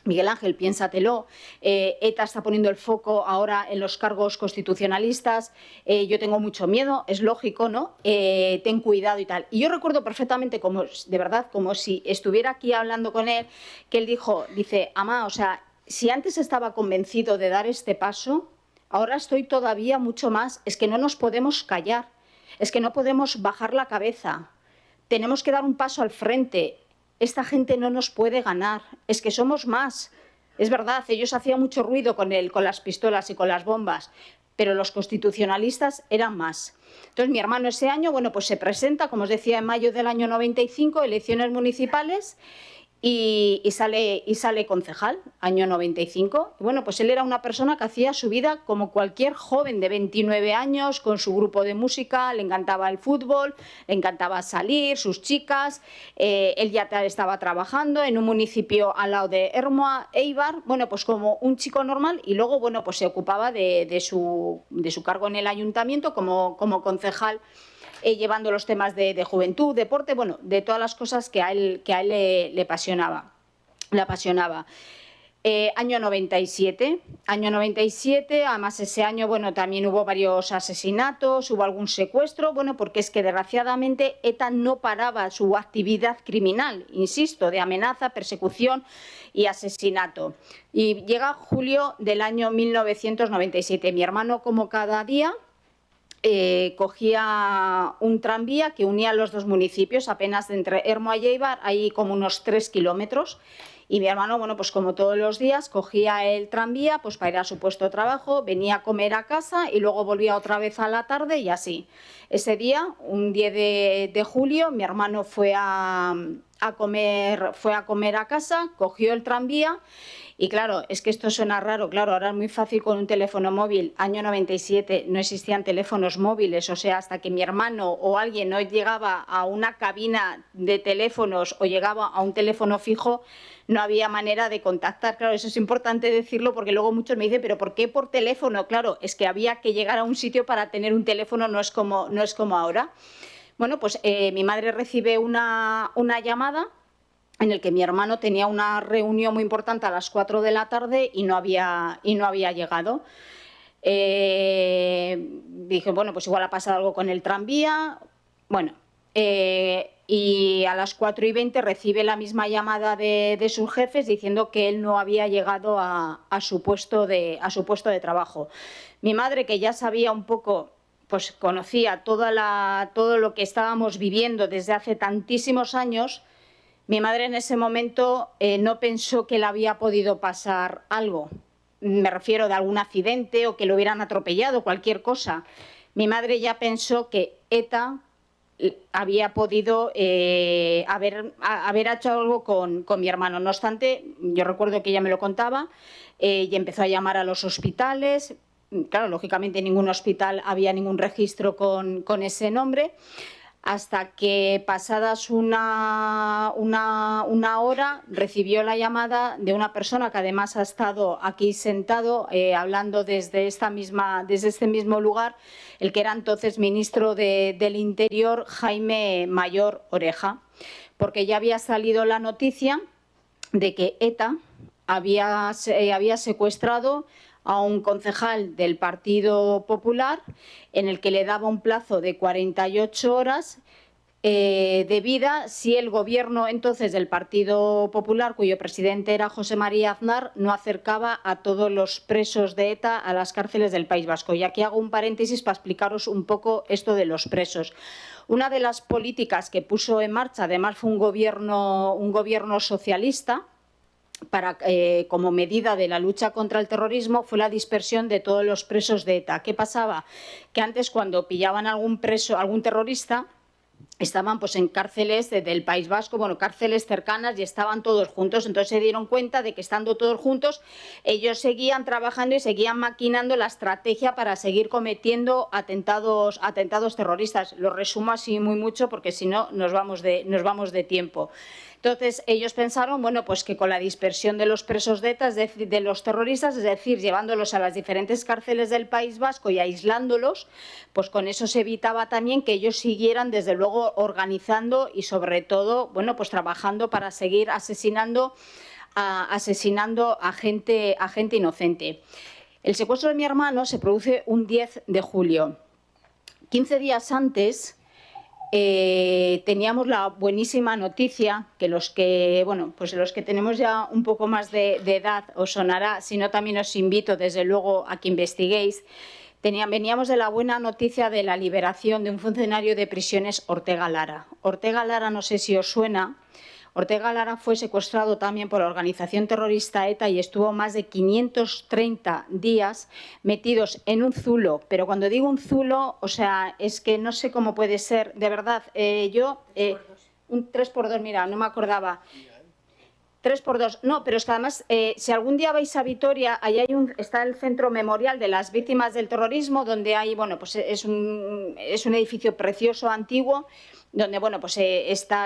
Miguel Ángel, piénsatelo, ETA está poniendo el foco ahora en los cargos constitucionalistas, yo tengo mucho miedo, es lógico, ¿no? Ten cuidado y tal. Y yo recuerdo perfectamente, como de verdad, como si estuviera aquí hablando con él, que él dice, Amá, o sea, si antes estaba convencido de dar este paso, ahora estoy todavía mucho más. Es que no nos podemos callar, es que no podemos bajar la cabeza, tenemos que dar un paso al frente. Esta gente no nos puede ganar, es que somos más. Es verdad, ellos hacían mucho ruido con las pistolas y con las bombas, pero los constitucionalistas eran más. Entonces mi hermano ese año, bueno, pues se presenta, como os decía, en mayo del año 95, elecciones municipales, y sale concejal, año 95. Y bueno, pues él era una persona que hacía su vida como cualquier joven de 29 años, con su grupo de música, le encantaba el fútbol, le encantaba salir, sus chicas. Él ya estaba trabajando en un municipio al lado de Ermua, Eibar, bueno, pues como un chico normal, y luego, bueno, pues se ocupaba de su cargo en el ayuntamiento como concejal, llevando los temas de juventud, deporte, bueno, de todas las cosas que a él le apasionaba. Año 97, además ese año, bueno, también hubo varios asesinatos, hubo algún secuestro, bueno, porque es que desgraciadamente ETA no paraba su actividad criminal, insisto, de amenaza, persecución y asesinato. Y llega julio del año 1997, mi hermano, como cada día, cogía un tranvía que unía los 2 municipios, apenas entre Ermua y Eibar, hay como unos 3 kilómetros, Y mi hermano, bueno, pues como todos los días, cogía el tranvía pues para ir a su puesto de trabajo, venía a comer a casa y luego volvía otra vez a la tarde y así. Ese día, un 10 de julio, mi hermano fue a comer a casa, cogió el tranvía. Y claro, es que esto suena raro, claro, ahora es muy fácil con un teléfono móvil. Año 97 no existían teléfonos móviles, o sea, hasta que mi hermano o alguien no llegaba a una cabina de teléfonos o llegaba a un teléfono fijo, no había manera de contactar. Claro, eso es importante decirlo porque luego muchos me dicen, ¿pero por qué por teléfono? Claro, es que había que llegar a un sitio para tener un teléfono, no es como ahora. Bueno, pues mi madre recibe una llamada en el que mi hermano tenía una reunión muy importante a las 4 de la tarde y no había llegado. Dije, bueno, pues igual ha pasado algo con el tranvía. Bueno, y a las 4:20 recibe la misma llamada de sus jefes diciendo que él no había llegado a su puesto de trabajo. Mi madre, que ya sabía un poco, pues conocía todo lo que estábamos viviendo desde hace tantísimos años. Mi madre en ese momento no pensó que le había podido pasar algo. Me refiero de algún accidente o que lo hubieran atropellado, cualquier cosa. Mi madre ya pensó que ETA había podido haber hecho algo con mi hermano. No obstante, yo recuerdo que ella me lo contaba y empezó a llamar a los hospitales. Claro, lógicamente en ningún hospital había ningún registro con ese nombre. Hasta que pasadas una hora recibió la llamada de una persona que además ha estado aquí sentado hablando desde este mismo lugar, el que era entonces ministro del Interior, Jaime Mayor Oreja, porque ya había salido la noticia de que ETA había secuestrado a un concejal del Partido Popular en el que le daba un plazo de 48 horas de vida si el gobierno entonces del Partido Popular, cuyo presidente era José María Aznar, no acercaba a todos los presos de ETA a las cárceles del País Vasco. Y aquí hago un paréntesis para explicaros un poco esto de los presos. Una de las políticas que puso en marcha, además fue un gobierno socialista, como medida de la lucha contra el terrorismo, fue la dispersión de todos los presos de ETA. ¿Qué pasaba? Que antes, cuando pillaban algún preso, algún terrorista, estaban pues en cárceles del País Vasco, bueno, cárceles cercanas, y estaban todos juntos. Entonces se dieron cuenta de que estando todos juntos, ellos seguían trabajando y seguían maquinando la estrategia para seguir cometiendo atentados terroristas. Lo resumo así muy mucho porque si no nos vamos de tiempo. Entonces ellos pensaron, bueno, pues que con la dispersión de los presos de ETA, de los terroristas, es decir, llevándolos a las diferentes cárceles del País Vasco y aislándolos, pues con eso se evitaba también que ellos siguieran, desde luego, organizando y sobre todo, bueno, pues trabajando para seguir asesinando a gente inocente. El secuestro de mi hermano se produce un 10 de julio. 15 días antes teníamos la buenísima noticia que los que tenemos ya un poco más de edad os sonará, si no también os invito desde luego a que investiguéis. Veníamos de la buena noticia de la liberación de un funcionario de prisiones, Ortega Lara. Ortega Lara, no sé si os suena. Ortega Lara fue secuestrado también por la organización terrorista ETA y estuvo más de 530 días metidos en un zulo. Pero cuando digo un zulo, o sea, es que no sé cómo puede ser, de verdad. Un 3x2, mira, no me acordaba. 3x2, no, pero es que además, si algún día vais a Vitoria, ahí está el Centro Memorial de las Víctimas del Terrorismo, donde hay, bueno, pues es un edificio precioso, antiguo, donde, bueno, pues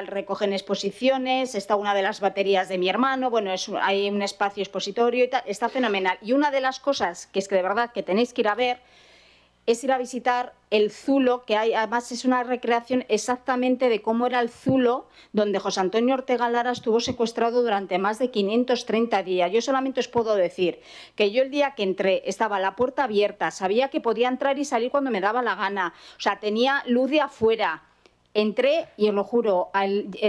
recogen exposiciones, está una de las baterías de mi hermano, bueno, hay un espacio expositorio y tal, está fenomenal. Y una de las cosas que es que de verdad que tenéis que ir a ver es ir a visitar el zulo que hay. Además es una recreación exactamente de cómo era el zulo donde José Antonio Ortega Lara estuvo secuestrado durante más de 530 días. Yo solamente os puedo decir que yo el día que entré estaba la puerta abierta, sabía que podía entrar y salir cuando me daba la gana, o sea, tenía luz de afuera. Entré y os lo juro,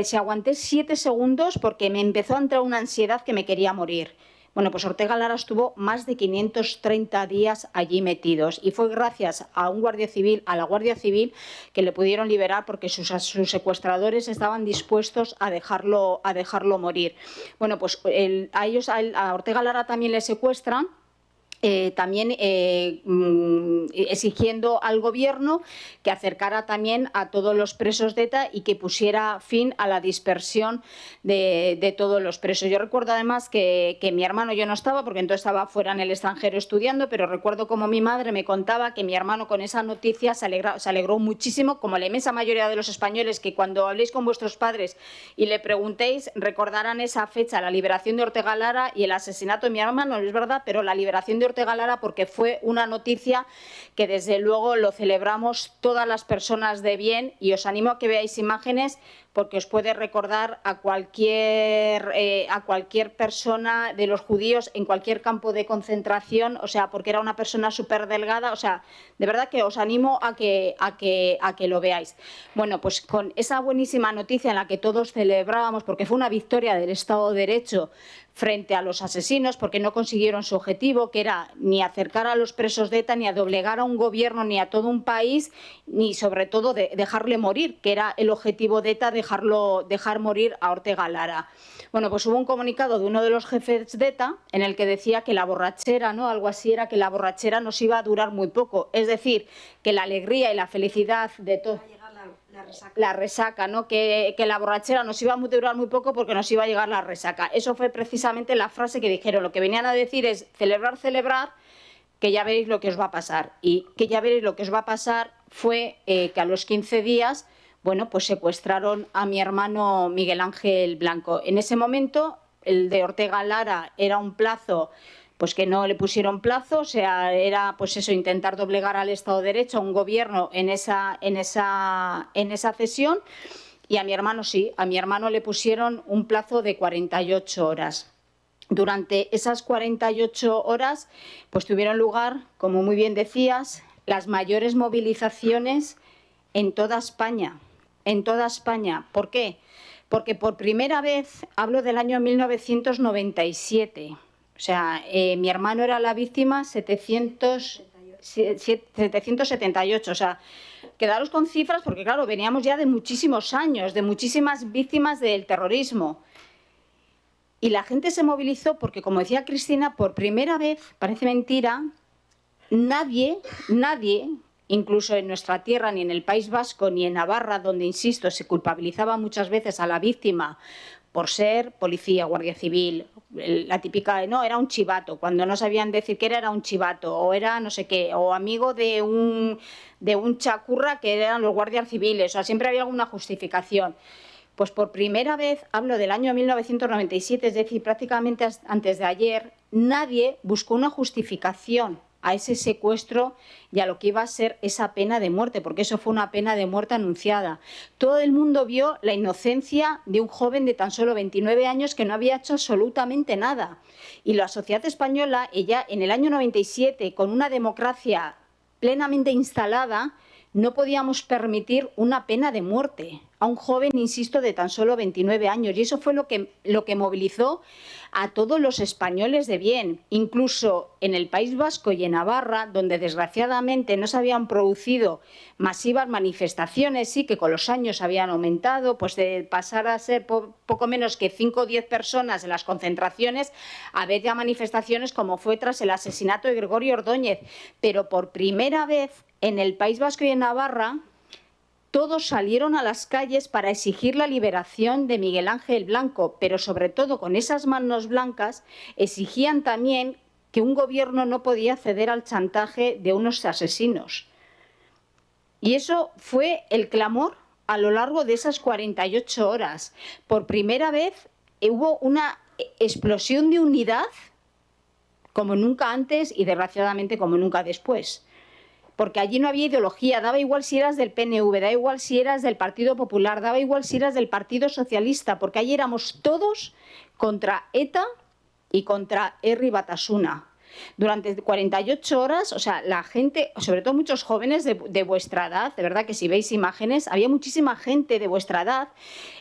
se aguanté 7 segundos porque me empezó a entrar una ansiedad que me quería morir. Bueno, pues Ortega Lara estuvo más de 530 días allí metidos y fue gracias a un guardia civil, a la Guardia Civil, que le pudieron liberar porque sus secuestradores estaban dispuestos a dejarlo morir. Bueno, pues a Ortega Lara también le secuestran. También exigiendo al gobierno que acercara también a todos los presos de ETA y que pusiera fin a la dispersión de todos los presos. Yo recuerdo además que mi hermano, yo no estaba porque entonces estaba fuera en el extranjero estudiando, pero recuerdo como mi madre me contaba que mi hermano con esa noticia se alegró muchísimo, como la inmensa mayoría de los españoles, que cuando habléis con vuestros padres y le preguntéis recordarán esa fecha, la liberación de Ortega Lara y el asesinato de mi hermano, es verdad, pero la liberación de Ortega Lara porque fue una noticia que desde luego lo celebramos todas las personas de bien, y os animo a que veáis imágenes porque os puede recordar a cualquier persona de los judíos en cualquier campo de concentración, o sea, porque era una persona súper delgada, o sea, de verdad que os animo a que lo veáis. Bueno, pues con esa buenísima noticia en la que todos celebrábamos, porque fue una victoria del Estado de Derecho frente a los asesinos, porque no consiguieron su objetivo, que era ni acercar a los presos de ETA, ni a doblegar a un gobierno, ni a todo un país, ni sobre todo dejarle morir, que era el objetivo de ETA, dejar morir a Ortega Lara. Bueno, pues hubo un comunicado de uno de los jefes de ETA en el que decía que la borrachera, ¿no? Algo así era, que la borrachera nos iba a durar muy poco. Es decir, que la alegría y la felicidad de todos... La resaca, ¿no? Que la borrachera nos iba a durar muy poco porque nos iba a llegar la resaca. Eso fue precisamente la frase que dijeron. Lo que venían a decir es celebrar, que ya veréis lo que os va a pasar. Y que ya veréis lo que os va a pasar fue que a los 15 días, bueno, pues secuestraron a mi hermano Miguel Ángel Blanco. En ese momento, el de Ortega Lara era un plazo... pues que no le pusieron plazo, o sea, era pues eso, intentar doblegar al Estado de Derecho, a un gobierno en esa cesión, y a mi hermano sí, a mi hermano le pusieron un plazo de 48 horas. Durante esas 48 horas pues tuvieron lugar, como muy bien decías, las mayores movilizaciones en toda España. En toda España. ¿Por qué? Porque por primera vez, hablo del año 1997, o sea, mi hermano era la víctima 778, o sea, quedaros con cifras porque, claro, veníamos ya de muchísimos años, de muchísimas víctimas del terrorismo. Y la gente se movilizó porque, como decía Cristina, por primera vez, parece mentira, nadie, incluso en nuestra tierra, ni en el País Vasco, ni en Navarra, donde, insisto, se culpabilizaba muchas veces a la víctima por ser policía, guardia civil, la típica, no, era un chivato, cuando no sabían decir que era un chivato, o era no sé qué, o amigo de un chacurra que eran los guardias civiles, o sea, siempre había alguna justificación. Pues por primera vez, hablo del año 1997, es decir, prácticamente antes de ayer, nadie buscó una justificación a ese secuestro y a lo que iba a ser esa pena de muerte, porque eso fue una pena de muerte anunciada. Todo el mundo vio la inocencia de un joven de tan solo 29 años que no había hecho absolutamente nada. Y la sociedad española, ella en el año 97, con una democracia plenamente instalada, no podíamos permitir una pena de muerte a un joven, insisto, de tan solo 29 años. Y eso fue lo que movilizó a todos los españoles de bien. Incluso en el País Vasco y en Navarra, donde desgraciadamente no se habían producido masivas manifestaciones, sí que con los años habían aumentado, pues de pasar a ser poco menos que 5 o 10 personas en las concentraciones, a ver ya manifestaciones como fue tras el asesinato de Gregorio Ordóñez. Pero por primera vez en el País Vasco y en Navarra, todos salieron a las calles para exigir la liberación de Miguel Ángel Blanco, pero sobre todo con esas manos blancas exigían también que un gobierno no podía ceder al chantaje de unos asesinos. Y eso fue el clamor a lo largo de esas 48 horas. Por primera vez hubo una explosión de unidad como nunca antes y desgraciadamente como nunca después. Porque allí no había ideología, daba igual si eras del PNV, daba igual si eras del Partido Popular, daba igual si eras del Partido Socialista, porque allí éramos todos contra ETA y contra Herri Batasuna. Durante 48 horas, o sea, la gente, sobre todo muchos jóvenes de vuestra edad, de verdad que si veis imágenes, había muchísima gente de vuestra edad.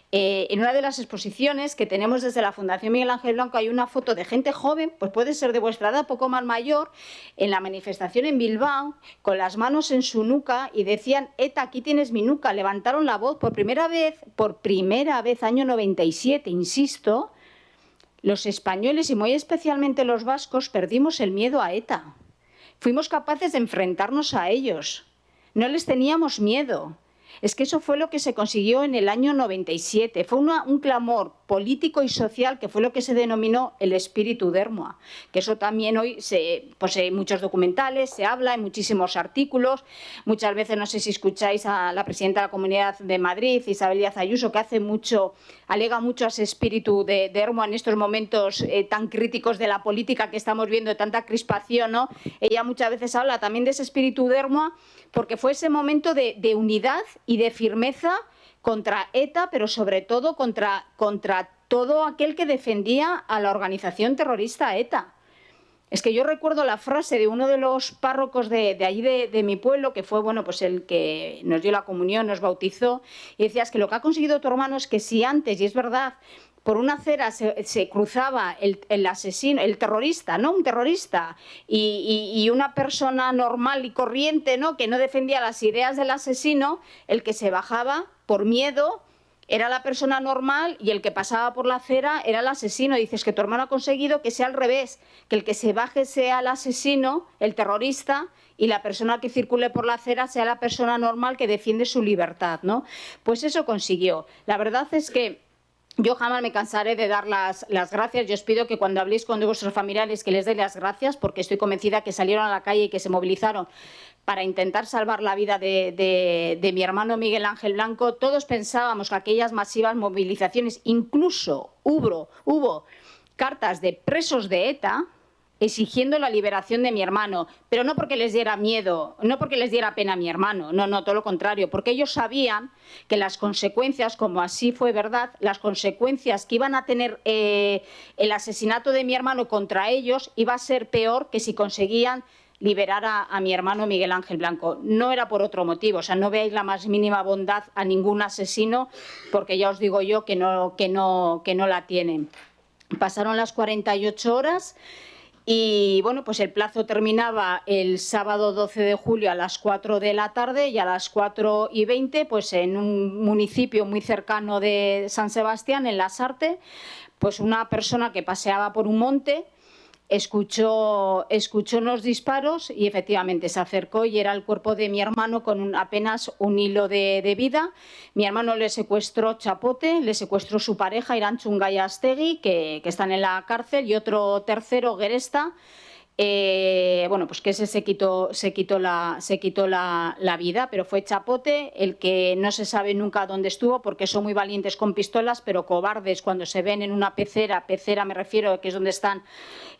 En una de las exposiciones que tenemos desde la Fundación Miguel Ángel Blanco hay una foto de gente joven, pues puede ser de vuestra edad, poco más mayor, en la manifestación en Bilbao, con las manos en su nuca y decían: ETA, aquí tienes mi nuca. Levantaron la voz por primera vez, año 97, insisto. Los españoles y muy especialmente los vascos perdimos el miedo a ETA. Fuimos capaces de enfrentarnos a ellos. No les teníamos miedo. Es que eso fue lo que se consiguió en el año 97. Fue un clamor político y social que fue lo que se denominó el espíritu de Ermua. Que eso también hoy pues en muchos documentales se habla, en muchísimos artículos. Muchas veces, no sé si escucháis a la presidenta de la Comunidad de Madrid, Isabel Díaz Ayuso, que alega mucho a ese espíritu de Ermua en estos momentos tan críticos de la política que estamos viendo, de tanta crispación, ¿no? Ella muchas veces habla también de ese espíritu de Ermua porque fue ese momento de unidad y de firmeza contra ETA, pero sobre todo contra todo aquel que defendía a la organización terrorista ETA. Es que yo recuerdo la frase de uno de los párrocos de allí de mi pueblo, que fue pues el que nos dio la comunión, nos bautizó, y decía: es que lo que ha conseguido tu hermano es que si antes, y es verdad, por una acera se cruzaba el asesino, el terrorista, ¿no? Un terrorista y una persona normal y corriente, ¿no? Que no defendía las ideas del asesino, el que se bajaba por miedo era la persona normal y el que pasaba por la acera era el asesino. Y dices que tu hermano ha conseguido que sea al revés, que el que se baje sea el asesino, el terrorista, y la persona que circule por la acera sea la persona normal que defiende su libertad, ¿no? Pues eso consiguió. La verdad es que yo jamás me cansaré de dar las gracias. Yo os pido que cuando habléis con vuestros familiares que les dé las gracias, porque estoy convencida que salieron a la calle y que se movilizaron para intentar salvar la vida de mi hermano Miguel Ángel Blanco. Todos pensábamos que aquellas masivas movilizaciones, incluso hubo cartas de presos de ETA exigiendo la liberación de mi hermano, pero no porque les diera miedo, no porque les diera pena a mi hermano, no, todo lo contrario, porque ellos sabían que las consecuencias, como así fue verdad, las consecuencias que iban a tener el asesinato de mi hermano contra ellos iba a ser peor que si conseguían liberar a mi hermano Miguel Ángel Blanco. No era por otro motivo, o sea, no veáis la más mínima bondad a ningún asesino, porque ya os digo yo que no la tienen. Pasaron las 48 horas. Y pues el plazo terminaba el sábado 12 de julio a las 4 de la tarde y a las 4:20, pues en un municipio muy cercano de San Sebastián, en Lasarte, pues una persona que paseaba por un monte escuchó unos disparos y efectivamente se acercó y era el cuerpo de mi hermano con apenas un hilo de vida. Mi hermano le secuestró Chapote, le secuestró su pareja Irantzun Gallástegui, que están en la cárcel, y otro tercero, Geresta, pues que ese se quitó la vida, pero fue Chapote el que no se sabe nunca dónde estuvo, porque son muy valientes con pistolas, pero cobardes cuando se ven en una pecera me refiero, que es donde están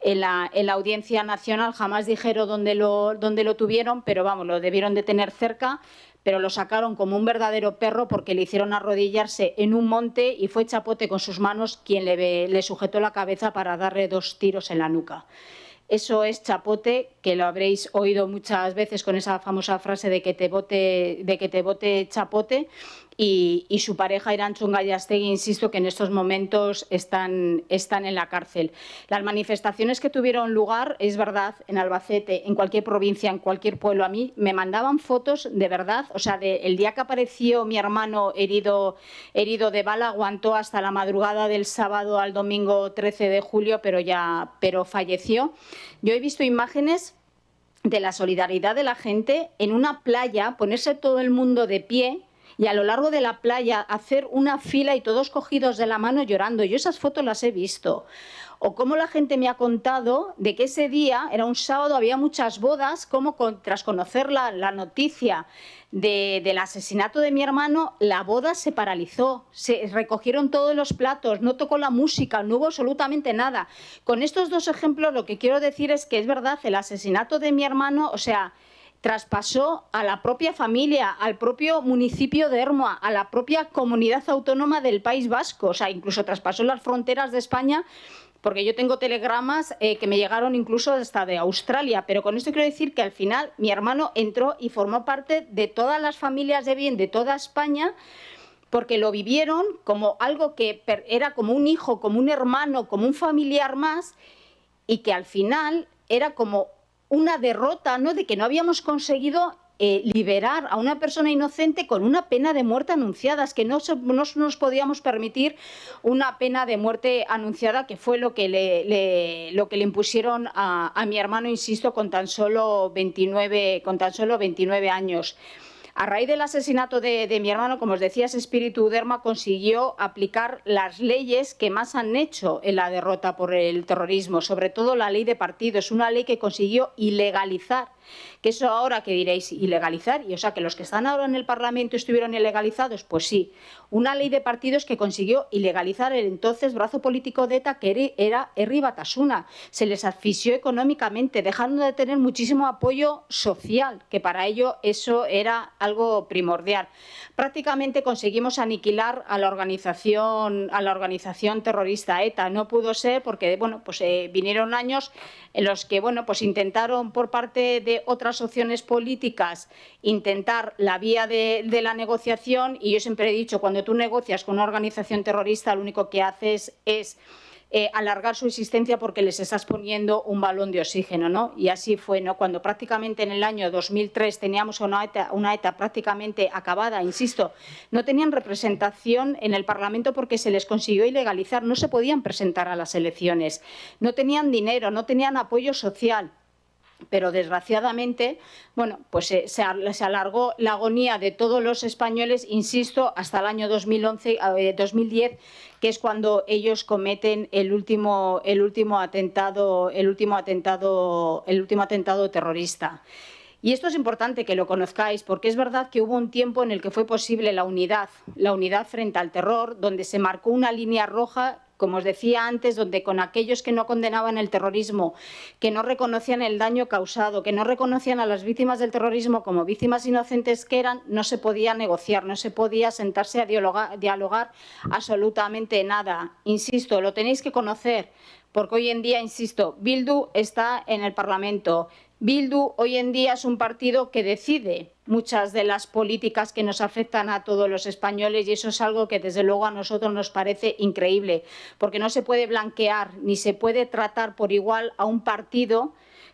en la Audiencia Nacional, jamás dijeron dónde lo tuvieron, pero lo debieron de tener cerca, pero lo sacaron como un verdadero perro porque le hicieron arrodillarse en un monte y fue Chapote con sus manos quien le sujetó la cabeza para darle 2 tiros en la nuca. Eso es Chapote, que lo habréis oído muchas veces con esa famosa frase de que te vote Chapote, y su pareja Irantzun Gallástegui, insisto, que en estos momentos están en la cárcel. Las manifestaciones que tuvieron lugar, es verdad, en Albacete, en cualquier provincia, en cualquier pueblo, a mí me mandaban fotos de verdad, o sea, el día que apareció mi hermano herido de bala, aguantó hasta la madrugada del sábado al domingo 13 de julio, pero falleció. Yo he visto imágenes de la solidaridad de la gente en una playa, ponerse todo el mundo de pie y a lo largo de la playa hacer una fila y todos cogidos de la mano llorando. Yo esas fotos las he visto. O cómo la gente me ha contado de que ese día, era un sábado, había muchas bodas, como tras conocer la noticia del asesinato de mi hermano, la boda se paralizó, se recogieron todos los platos, no tocó la música, no hubo absolutamente nada. Con estos 2 ejemplos lo que quiero decir es que es verdad, el asesinato de mi hermano, o sea, traspasó a la propia familia, al propio municipio de Ermua, a la propia comunidad autónoma del País Vasco, o sea, incluso traspasó las fronteras de España, porque yo tengo telegramas que me llegaron incluso hasta de Australia, pero con esto quiero decir que al final mi hermano entró y formó parte de todas las familias de bien de toda España, porque lo vivieron como algo que era como un hijo, como un hermano, como un familiar más, y que al final era como una derrota, ¿no?, de que no habíamos conseguido liberar a una persona inocente con una pena de muerte anunciada, es que no nos podíamos permitir una pena de muerte anunciada, que fue lo que le impusieron a mi hermano, insisto, con tan solo 29 años. A raíz del asesinato de mi hermano, como os decía, ese espíritu Uderma consiguió aplicar las leyes que más han hecho en la derrota por el terrorismo, sobre todo la ley de partidos, una ley que consiguió ilegalizar, que eso ahora que diréis, ilegalizar, y o sea que los que están ahora en el Parlamento estuvieron ilegalizados, pues sí, una ley de partidos que consiguió ilegalizar el entonces brazo político de ETA, que era Herri Batasuna. Se les asfixió económicamente, dejaron de tener muchísimo apoyo social, que para ello eso era algo primordial. Prácticamente conseguimos aniquilar a la organización terrorista ETA. No pudo ser porque vinieron años en los que intentaron por parte de otras opciones políticas intentar la vía de la negociación, y yo siempre he dicho, cuando tú negocias con una organización terrorista lo único que haces es alargar su existencia porque les estás poniendo un balón de oxígeno, ¿no? Y así fue, ¿no? Cuando prácticamente en el año 2003 teníamos una ETA prácticamente acabada, insisto, no tenían representación en el Parlamento porque se les consiguió ilegalizar, no se podían presentar a las elecciones, no tenían dinero, no tenían apoyo social. Pero desgraciadamente, se alargó la agonía de todos los españoles, insisto, hasta el año 2010, que es cuando ellos cometen el último atentado terrorista. Y esto es importante que lo conozcáis, porque es verdad que hubo un tiempo en el que fue posible la unidad frente al terror, donde se marcó una línea roja, como os decía antes, donde con aquellos que no condenaban el terrorismo, que no reconocían el daño causado, que no reconocían a las víctimas del terrorismo como víctimas inocentes que eran, no se podía negociar, no se podía sentarse a dialogar absolutamente nada. Insisto, lo tenéis que conocer, porque hoy en día, insisto, Bildu está en el Parlamento. Bildu hoy en día es un partido que decide muchas de las políticas que nos afectan a todos los españoles, y eso es algo que desde luego a nosotros nos parece increíble, porque no se puede blanquear ni se puede tratar por igual a un partido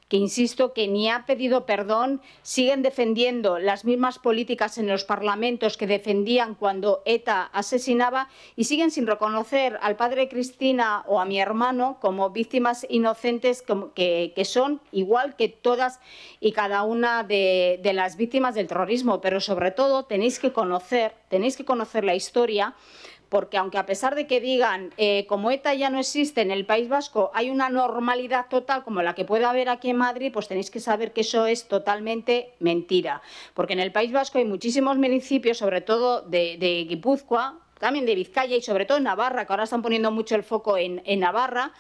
que, insisto, que ni ha pedido perdón, siguen defendiendo las mismas políticas en los parlamentos que defendían cuando ETA asesinaba, y siguen sin reconocer al padre Cristina o a mi hermano como víctimas inocentes que son igual que todas y cada una de las víctimas del terrorismo. Pero sobre todo tenéis que conocer la historia, porque aunque a pesar de que digan como ETA ya no existe en el País Vasco, hay una normalidad total como la que puede haber aquí en Madrid, pues tenéis que saber que eso es totalmente mentira. Porque en el País Vasco hay muchísimos municipios, sobre todo de Guipúzcoa, también de Vizcaya y sobre todo en Navarra, que ahora están poniendo mucho el foco en Navarra.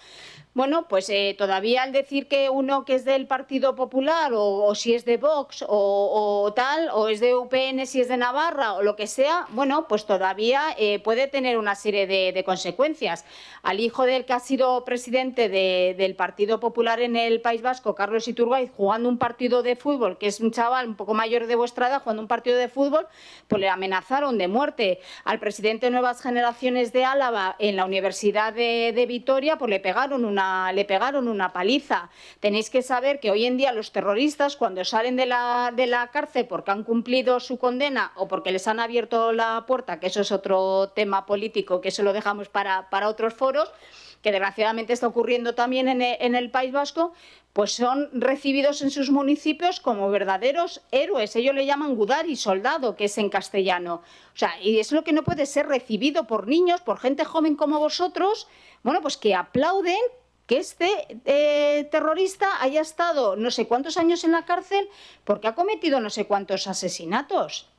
Todavía al decir que uno que es del Partido Popular o si es de Vox o tal, o es de UPN si es de Navarra o lo que sea, pues todavía puede tener una serie de consecuencias. Al hijo del que ha sido presidente del Partido Popular en el País Vasco, Carlos Iturgaiz, jugando un partido de fútbol, que es un chaval un poco mayor de vuestra edad, jugando un partido de fútbol, pues le amenazaron de muerte. Al presidente de Nuevas Generaciones de Álava en la Universidad de Vitoria, pues le pegaron una paliza. Tenéis que saber que hoy en día los terroristas, cuando salen de la cárcel porque han cumplido su condena o porque les han abierto la puerta, que eso es otro tema político, que eso lo dejamos para otros foros, que desgraciadamente está ocurriendo también en el País Vasco, pues son recibidos en sus municipios como verdaderos héroes. Ellos le llaman gudari, soldado, que es en castellano. O sea, y es lo que no puede ser recibido por niños, por gente joven como vosotros, pues que aplauden que este terrorista haya estado no sé cuántos años en la cárcel porque ha cometido no sé cuántos asesinatos.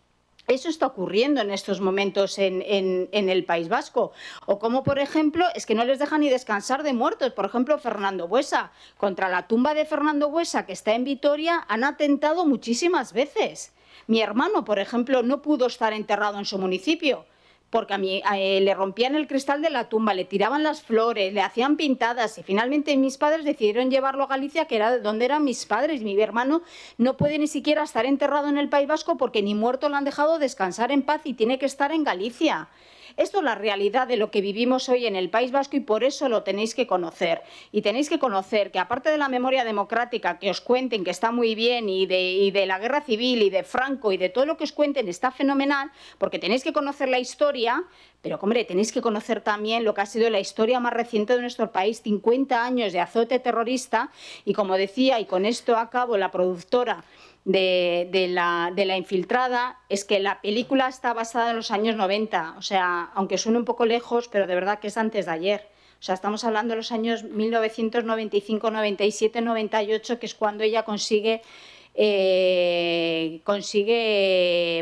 Eso está ocurriendo en estos momentos en el País Vasco. O como, por ejemplo, es que no les dejan ni descansar de muertos. Por ejemplo, Fernando Buesa. Contra la tumba de Fernando Buesa, que está en Vitoria, han atentado muchísimas veces. Mi hermano, por ejemplo, no pudo estar enterrado en su municipio porque a le rompían el cristal de la tumba, le tiraban las flores, le hacían pintadas y finalmente mis padres decidieron llevarlo a Galicia, que era donde eran mis padres. Mi hermano no puede ni siquiera estar enterrado en el País Vasco porque ni muerto lo han dejado descansar en paz y tiene que estar en Galicia. Esto es la realidad de lo que vivimos hoy en el País Vasco y por eso lo tenéis que conocer. Y tenéis que conocer que aparte de la memoria democrática que os cuenten que está muy bien y de la guerra civil y de Franco y de todo lo que os cuenten está fenomenal, porque tenéis que conocer la historia, pero hombre, tenéis que conocer también lo que ha sido la historia más reciente de nuestro país, 50 años de azote terrorista y como decía, y con esto acabo, la productora de la infiltrada, es que la película está basada en los años 90, o sea, aunque suene un poco lejos, pero de verdad que es antes de ayer. O sea, estamos hablando de los años 1995, 97, 98, que es cuando ella consigue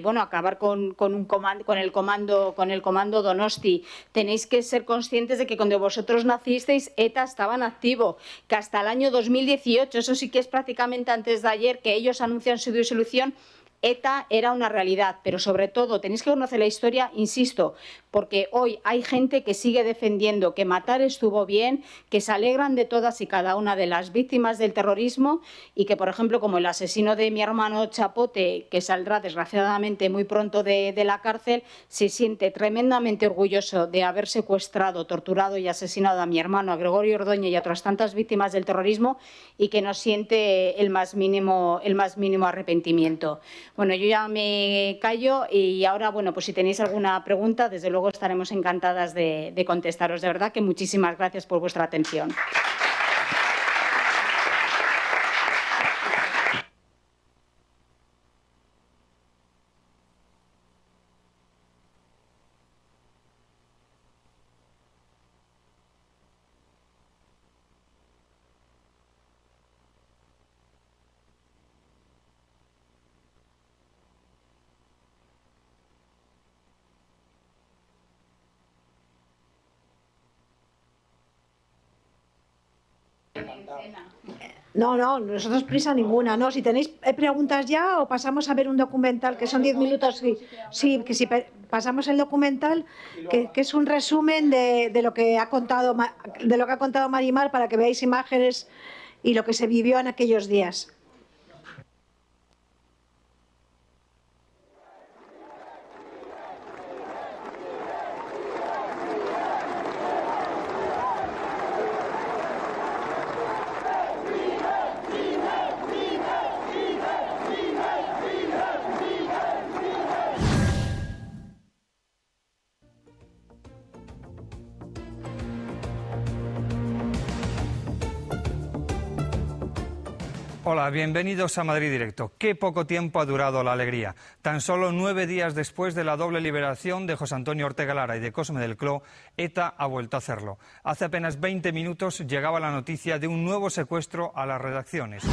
bueno, acabar con el comando Donosti. Tenéis que ser conscientes de que cuando vosotros nacisteis ETA estaba en activo, que hasta el año 2018, eso sí que es prácticamente antes de ayer, que ellos anuncian su disolución, ETA era una realidad, pero sobre todo tenéis que conocer la historia, insisto, porque hoy hay gente que sigue defendiendo que matar estuvo bien, que se alegran de todas y cada una de las víctimas del terrorismo y que, por ejemplo, como el asesino de mi hermano Chapote, que saldrá desgraciadamente muy pronto de la cárcel, se siente tremendamente orgulloso de haber secuestrado, torturado y asesinado a mi hermano, a Gregorio Ordoñez y a otras tantas víctimas del terrorismo y que no siente el más mínimo arrepentimiento. Bueno, yo ya me callo y ahora, bueno, pues si tenéis alguna pregunta, desde luego estaremos encantadas de contestaros. De verdad que muchísimas gracias por vuestra atención. No, nosotros prisa ninguna, ¿no? Si tenéis preguntas ya o pasamos a ver un documental que son 10 minutos. Sí, que si pasamos el documental, que es un resumen de lo que ha contado Marimar para que veáis imágenes y lo que se vivió en aquellos días. Hola, bienvenidos a Madrid Directo. Qué poco tiempo ha durado la alegría. Tan solo 9 días después de la doble liberación de José Antonio Ortega Lara y de Cosme del Cló, ETA ha vuelto a hacerlo. Hace apenas 20 minutos llegaba la noticia de un nuevo secuestro a las redacciones.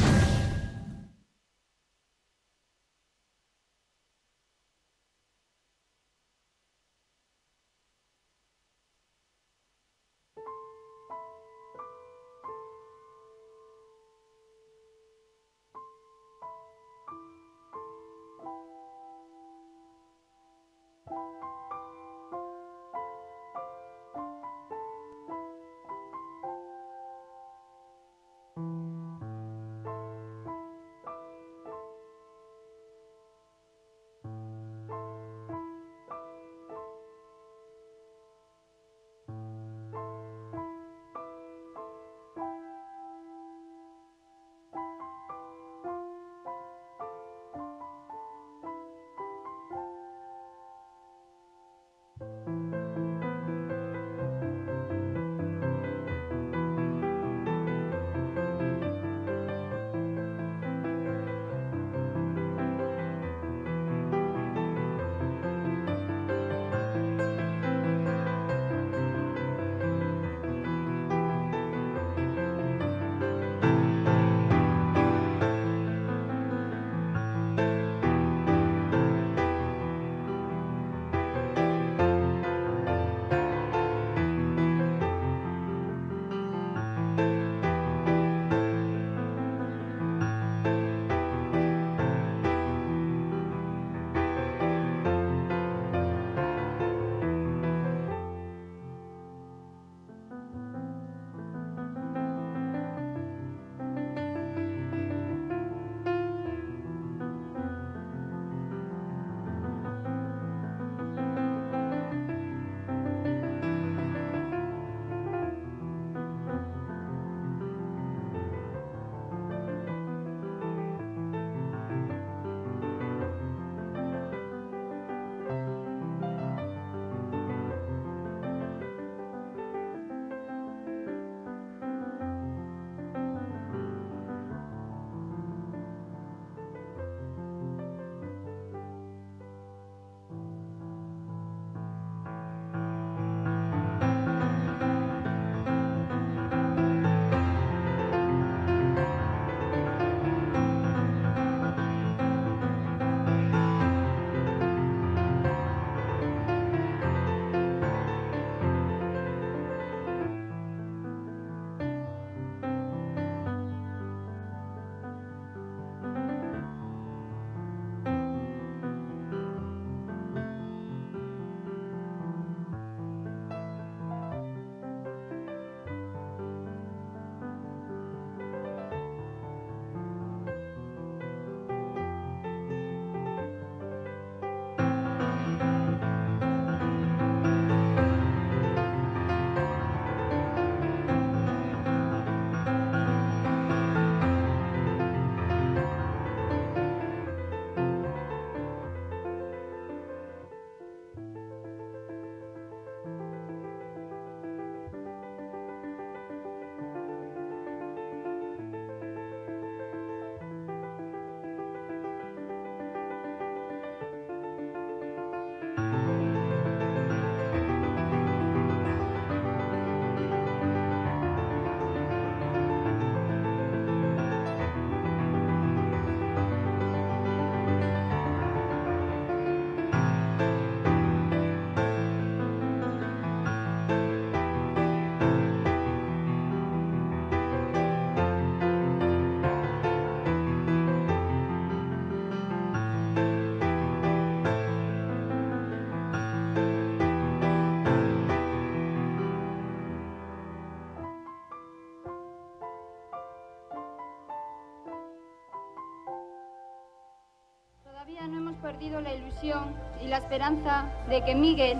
perdido la ilusión y la esperanza de que Miguel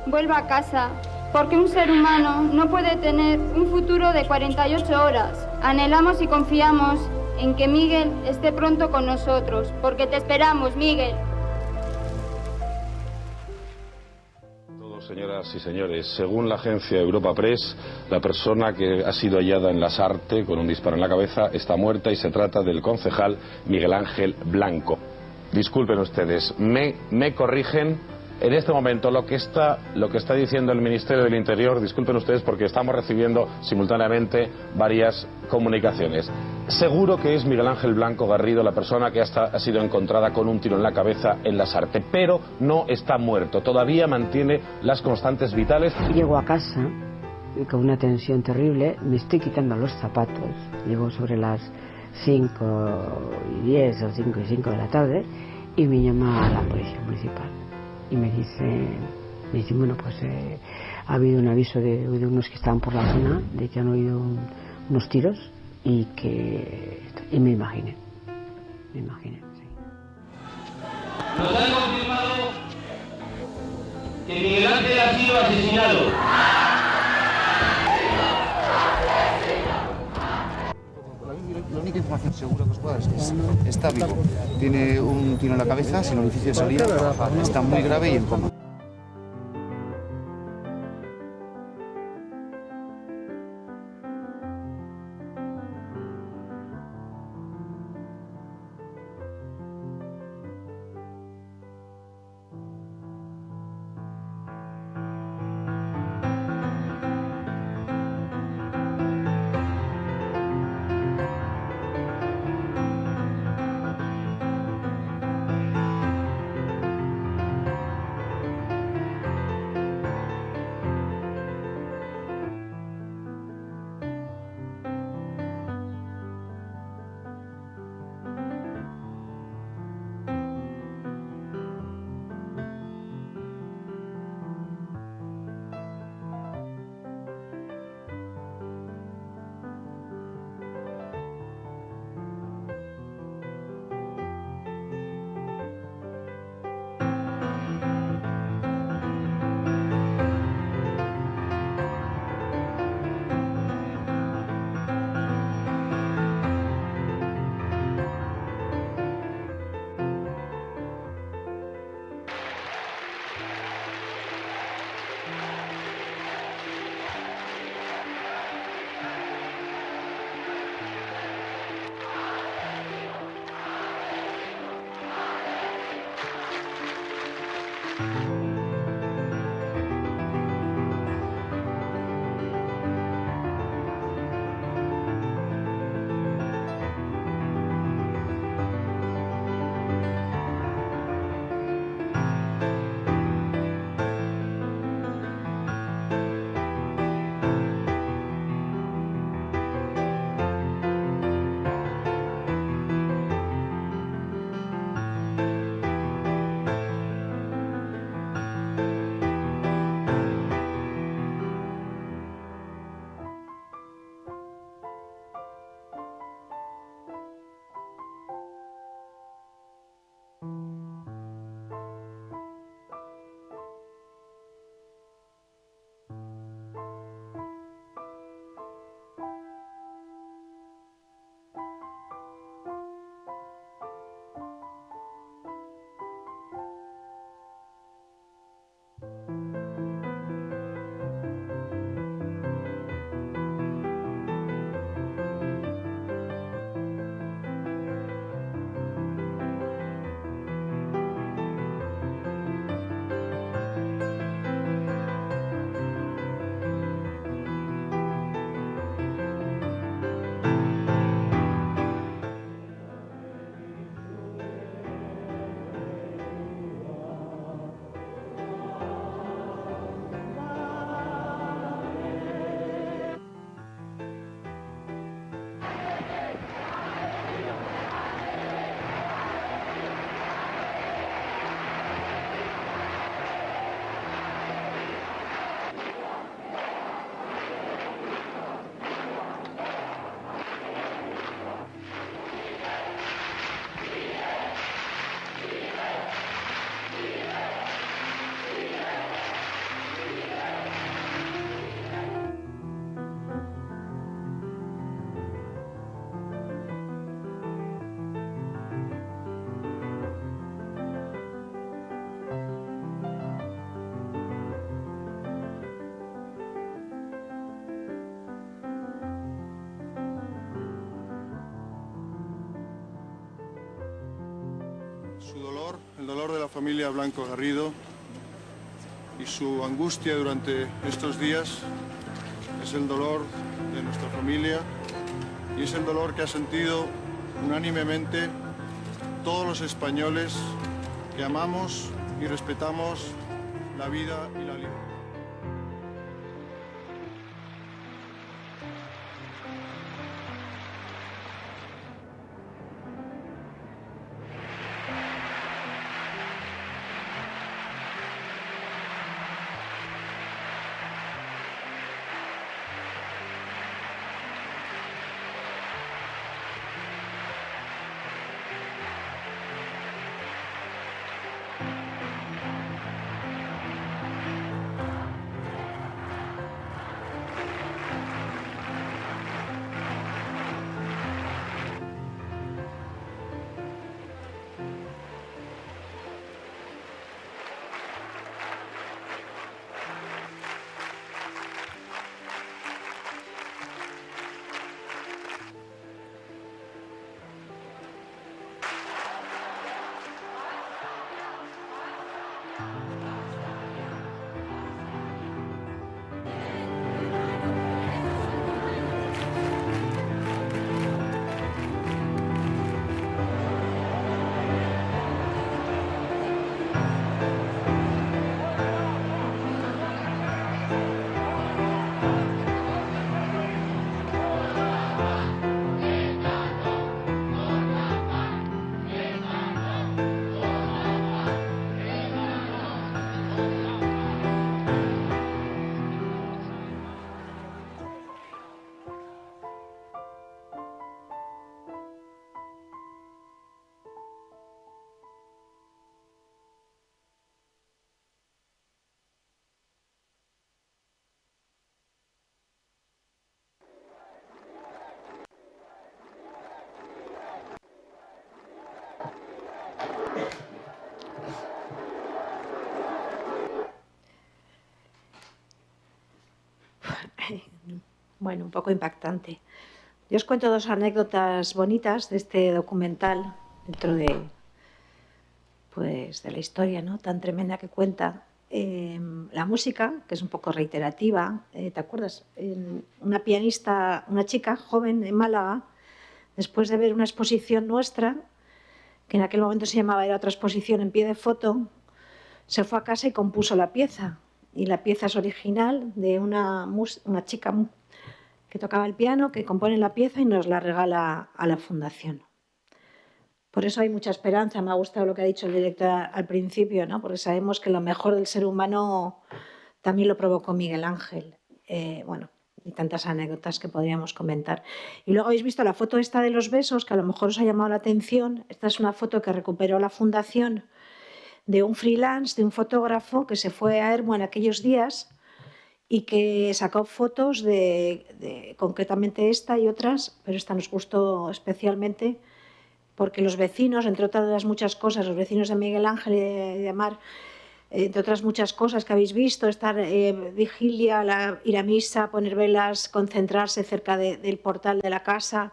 vuelva a casa, porque un ser humano no puede tener un futuro de 48 horas. Anhelamos y confiamos en que Miguel esté pronto con nosotros, porque te esperamos, Miguel. Señoras y señores, según la agencia Europa Press, la persona que ha sido hallada en Lasarte con un disparo en la cabeza está muerta y se trata del concejal Miguel Ángel Blanco. Disculpen ustedes, me corrigen en este momento lo que está diciendo el Ministerio del Interior. Disculpen ustedes porque estamos recibiendo simultáneamente varias comunicaciones. Seguro que es Miguel Ángel Blanco Garrido la persona que ha sido encontrada con un tiro en la cabeza en Lasarte, pero no está muerto, todavía mantiene las constantes vitales. Llego a casa con una tensión terrible, me estoy quitando los zapatos, llego sobre las 5:10 o 5:05 de la tarde y me llama la policía municipal y me dice bueno, pues ha habido un aviso de unos que estaban por la zona de que han oído unos tiros y me imaginé, sí. Nos han confirmado que Miguel Ángel ha sido asesinado. La única información segura que os puedo dar es que está vivo. Tiene un tiro en la cabeza, sin orificio de salida, está muy grave y en coma. el dolor de la familia Blanco Garrido y su angustia durante estos días es el dolor de nuestra familia y es el dolor que ha sentido unánimemente todos los españoles que amamos y respetamos la vida y la libertad. Bueno, un poco impactante. Yo os cuento dos anécdotas bonitas de este documental dentro de, pues, de la historia, ¿no?, tan tremenda que cuenta. La música, que es un poco reiterativa, ¿te acuerdas? Una pianista, una chica joven en Málaga, después de ver una exposición nuestra, que en aquel momento se llamaba, era otra exposición en pie de foto, se fue a casa y compuso la pieza. Y la pieza es original de una chica que tocaba el piano, que compone la pieza y nos la regala a la fundación. Por eso hay mucha esperanza. Me ha gustado lo que ha dicho el director al principio, ¿no?, porque sabemos que lo mejor del ser humano también lo provocó Miguel Ángel. Bueno, y tantas anécdotas que podríamos comentar. Y luego habéis visto la foto esta de los besos, que a lo mejor os ha llamado la atención. Esta es una foto que recuperó la fundación de un freelance, de un fotógrafo que se fue a Ermua en aquellos días y que sacó fotos de concretamente esta y otras, pero esta nos gustó especialmente porque los vecinos, entre otras muchas cosas, los vecinos de Miguel Ángel y de Mar, entre otras muchas cosas que habéis visto, estar vigilia, ir a misa, poner velas, concentrarse cerca del portal de la casa,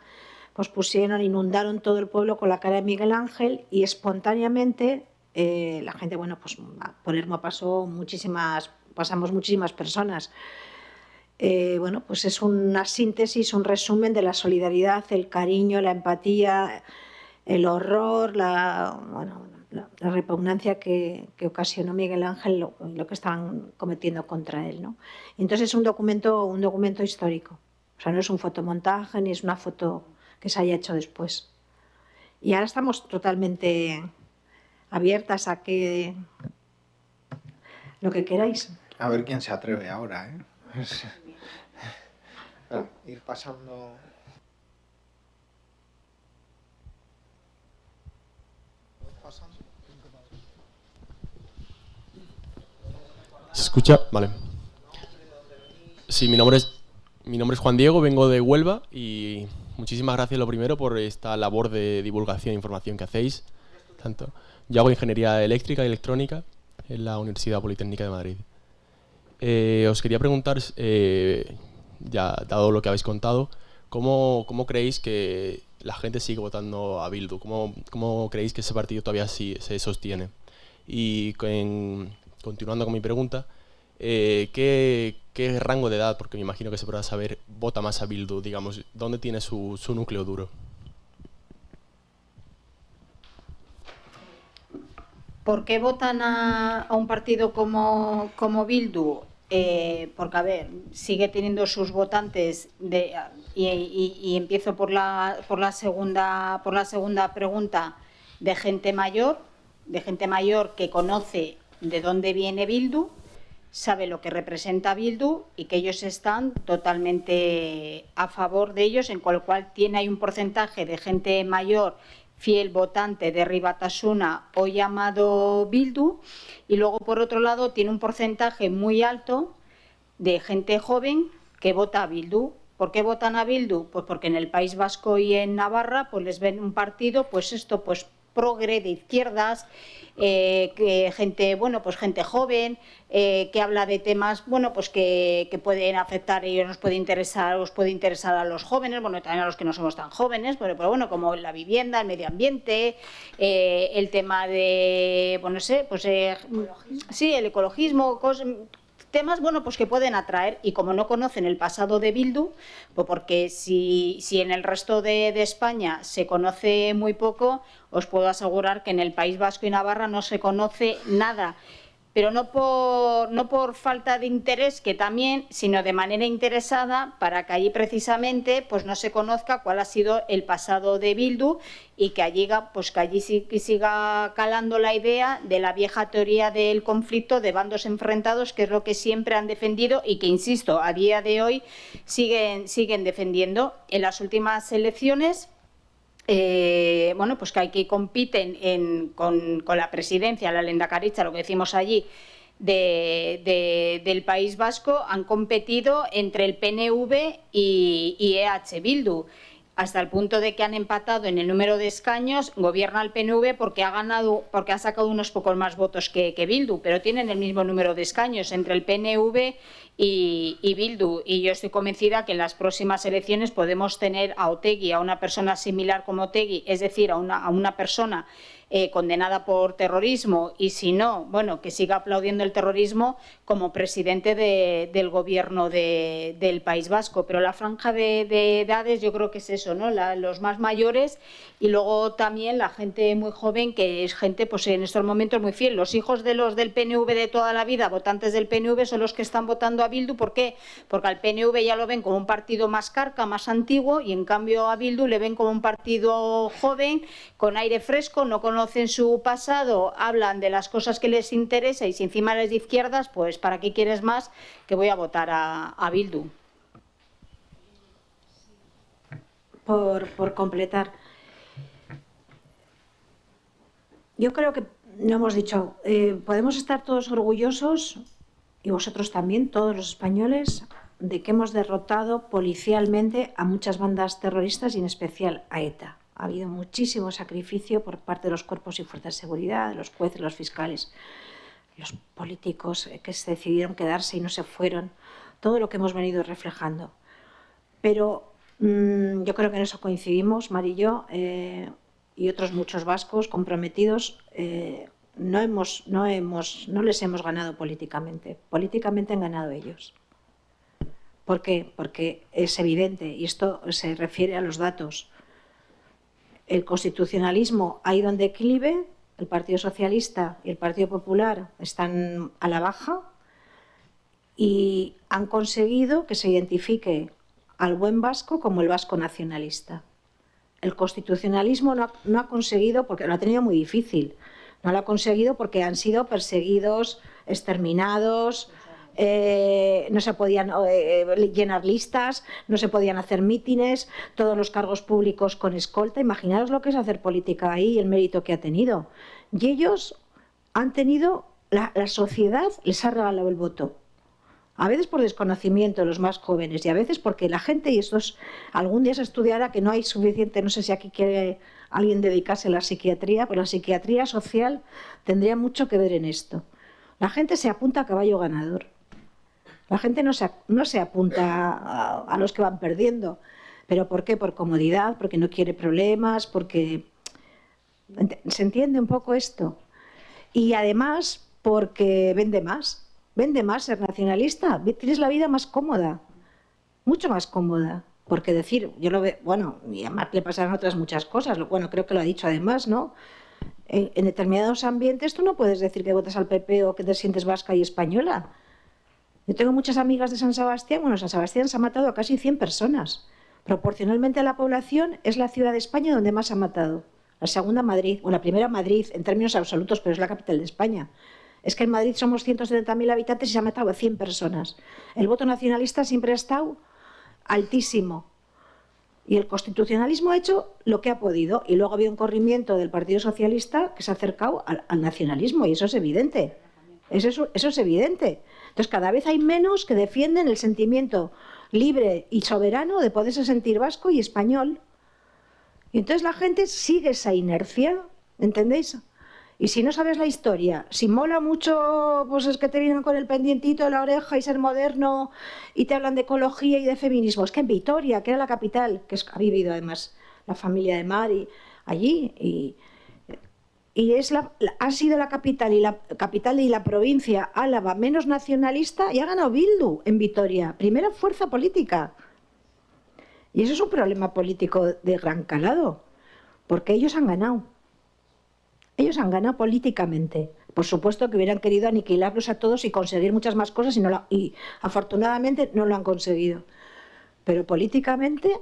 pues inundaron todo el pueblo con la cara de Miguel Ángel y espontáneamente la gente, bueno, pues por Ermua pasamos muchísimas personas. Bueno, pues es una síntesis, un resumen de la solidaridad, el cariño, la empatía, el horror, la repugnancia que ocasionó Miguel Ángel, lo que estaban cometiendo contra él, ¿no? Y entonces es un documento histórico. O sea, no es un fotomontaje ni es una foto que se haya hecho después. Y ahora estamos totalmente abiertas a que lo que queráis. A ver quién se atreve ahora, ¿eh? Ir pasando. ¿Se escucha? Vale. Sí, mi nombre es Juan Diego, vengo de Huelva y muchísimas gracias lo primero por esta labor de divulgación e información que hacéis. Tanto. Yo hago ingeniería eléctrica y electrónica en la Universidad Politécnica de Madrid. Os quería preguntar, ya dado lo que habéis contado, ¿cómo creéis que la gente sigue votando a Bildu? ¿Cómo creéis que ese partido todavía sí se sostiene? Y continuando con mi pregunta, ¿qué rango de edad, porque me imagino que se podrá saber, vota más a Bildu? Digamos, ¿dónde tiene su núcleo duro? ¿Por qué votan a un partido como Bildu? Porque, a ver, sigue teniendo sus votantes y empiezo por la segunda pregunta, de gente mayor que conoce de dónde viene Bildu, sabe lo que representa Bildu y que ellos están totalmente a favor de ellos, en cual hay un porcentaje de gente mayor fiel votante de Herri Batasuna, hoy llamado Bildu, y luego por otro lado tiene un porcentaje muy alto de gente joven que vota a Bildu. ¿Por qué votan a Bildu? Pues porque en el País Vasco y en Navarra pues les ven un partido pues progre, de izquierdas, que gente joven, que habla de temas que pueden afectar y os puede interesar a los jóvenes, también a los que no somos tan jóvenes, pero como la vivienda, el medio ambiente, el tema de el ecologismo, temas que pueden atraer. Y como no conocen el pasado de Bildu, pues porque si en el resto de España se conoce muy poco, os puedo asegurar que en el País Vasco y Navarra no se conoce nada, pero no por falta de interés, que también, sino de manera interesada, para que allí precisamente pues no se conozca cuál ha sido el pasado de Bildu y que allí siga calando la idea de la vieja teoría del conflicto de bandos enfrentados, que es lo que siempre han defendido y que, insisto, a día de hoy siguen defendiendo. En las últimas elecciones, que compiten con la presidencia, la lehendakaritza, lo que decimos allí, del País Vasco, han competido entre el PNV y EH Bildu, hasta el punto de que han empatado en el número de escaños. Gobierna el PNV porque ha sacado unos pocos más votos que Bildu, pero tienen el mismo número de escaños entre el PNV y Bildu, y yo estoy convencida que en las próximas elecciones podemos tener a Otegi, a una persona similar como Otegi, es decir, a una persona condenada por terrorismo, y si no, que siga aplaudiendo el terrorismo, como presidente del gobierno del País Vasco. Pero la franja de edades, yo creo que es eso, ¿no? Los más mayores, y luego también la gente muy joven, que es gente en estos momentos muy fiel. Los hijos de los del PNV de toda la vida, votantes del PNV, son los que están votando a Bildu. ¿Por qué? Porque al PNV ya lo ven como un partido más carca, más antiguo, y en cambio a Bildu le ven como un partido joven, con aire fresco, no conocen su pasado, hablan de las cosas que les interesa, y si encima eres de izquierdas, pues ¿para qué quieres más? Que voy a votar a Bildu. Por completar, yo creo que no hemos dicho, podemos estar todos orgullosos, y vosotros también, todos los españoles, de que hemos derrotado policialmente a muchas bandas terroristas y en especial a ETA. Ha habido muchísimo sacrificio por parte de los cuerpos y fuerzas de seguridad, de los jueces, los fiscales, los políticos que se decidieron quedarse y no se fueron, todo lo que hemos venido reflejando. Pero yo creo que en eso coincidimos, Mari y yo, y otros muchos vascos comprometidos. No les hemos ganado políticamente. Políticamente han ganado ellos. ¿Por qué? Porque es evidente, y esto se refiere a los datos. El constitucionalismo ha ido en declive, el Partido Socialista y el Partido Popular están a la baja, y han conseguido que se identifique al buen vasco como el vasco nacionalista. El constitucionalismo no ha conseguido, porque lo ha tenido muy difícil. No lo ha conseguido porque han sido perseguidos, exterminados, no se podían llenar listas, no se podían hacer mítines, todos los cargos públicos con escolta. Imaginaos lo que es hacer política ahí y el mérito que ha tenido. Y ellos han tenido, la sociedad les ha regalado el voto. A veces por desconocimiento de los más jóvenes, y a veces porque la gente, y algún día se estudiará que no hay suficiente, no sé si aquí quiere alguien dedicarse a la psiquiatría, pero la psiquiatría social tendría mucho que ver en esto. La gente se apunta a caballo ganador. La gente no se apunta a los que van perdiendo. ¿Pero por qué? Por comodidad, porque no quiere problemas, porque... ¿Se entiende un poco esto? Y además porque vende más ser nacionalista, tienes la vida más cómoda, mucho más cómoda. Porque decir, yo lo veo, bueno, y además le pasarán otras muchas cosas, bueno, creo que lo ha dicho además, ¿no? En determinados ambientes tú no puedes decir que votas al PP o que te sientes vasca y española. Yo tengo muchas amigas de San Sebastián, bueno, San Sebastián se ha matado a casi 100 personas. Proporcionalmente a la población es la ciudad de España donde más se ha matado. La segunda Madrid, o la primera Madrid, en términos absolutos, pero es la capital de España. Es que en Madrid somos 170.000 habitantes y se ha matado a 100 personas. El voto nacionalista siempre ha estado altísimo. Y el constitucionalismo ha hecho lo que ha podido. Y luego ha habido un corrimiento del Partido Socialista que se ha acercado al nacionalismo, y eso es evidente. Eso es evidente. Entonces, cada vez hay menos que defienden el sentimiento libre y soberano de poderse sentir vasco y español. Y entonces la gente sigue esa inercia, ¿entendéis? Y si no sabes la historia, si mola mucho, pues es que te vienen con el pendientito de la oreja y ser moderno y te hablan de ecología y de feminismo. Es que en Vitoria, que era la capital, que ha vivido además la familia de Mari allí, y ha sido la capital y la provincia Álava menos nacionalista, y ha ganado Bildu en Vitoria, primera fuerza política. Y eso es un problema político de gran calado, porque ellos han ganado. Ellos han ganado políticamente. Por supuesto que hubieran querido aniquilarlos a todos y conseguir muchas más cosas, y afortunadamente no lo han conseguido. Pero políticamente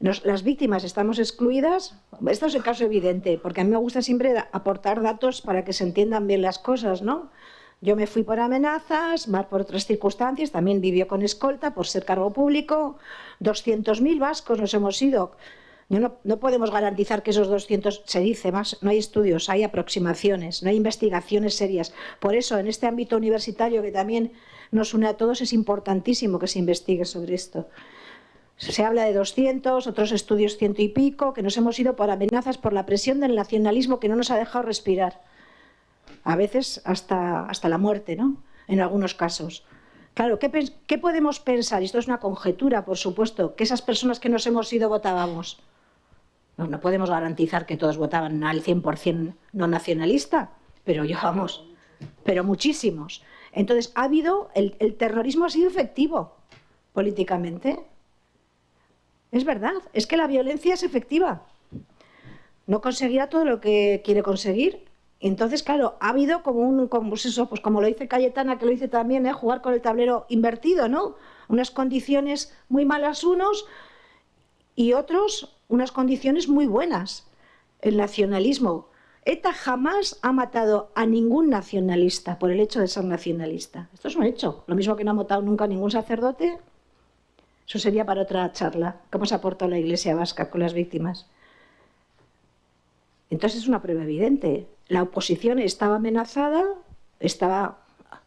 las víctimas estamos excluidas. Esto es el caso evidente, porque a mí me gusta siempre aportar datos para que se entiendan bien las cosas, ¿no? Yo me fui por amenazas, Mar por otras circunstancias, también vivió con escolta por ser cargo público. 200.000 vascos nos hemos ido. No podemos garantizar que esos 200, se dice más, no hay estudios, hay aproximaciones, no hay investigaciones serias. Por eso, en este ámbito universitario que también nos une a todos, es importantísimo que se investigue sobre esto. Se habla de 200, otros estudios 100 y pico, que nos hemos ido por amenazas, por la presión del nacionalismo que no nos ha dejado respirar. A veces hasta la muerte, ¿no? En algunos casos. Claro, ¿qué podemos pensar? Y esto es una conjetura, por supuesto, que esas personas que nos hemos ido votábamos. No podemos garantizar que todos votaban al 100% no nacionalista, pero pero muchísimos. Entonces, el terrorismo ha sido efectivo políticamente. Es verdad, es que la violencia es efectiva. No conseguirá todo lo que quiere conseguir. Entonces, claro, ha habido como lo dice Cayetana, que lo dice también, jugar con el tablero invertido, ¿no? Unas condiciones muy malas unos y otros unas condiciones muy buenas. El nacionalismo. ETA jamás ha matado a ningún nacionalista por el hecho de ser nacionalista. Esto es un hecho. Lo mismo que no ha matado nunca a ningún sacerdote. Eso sería para otra charla. ¿Cómo se ha portado la Iglesia vasca con las víctimas? Entonces es una prueba evidente. La oposición estaba amenazada, estaba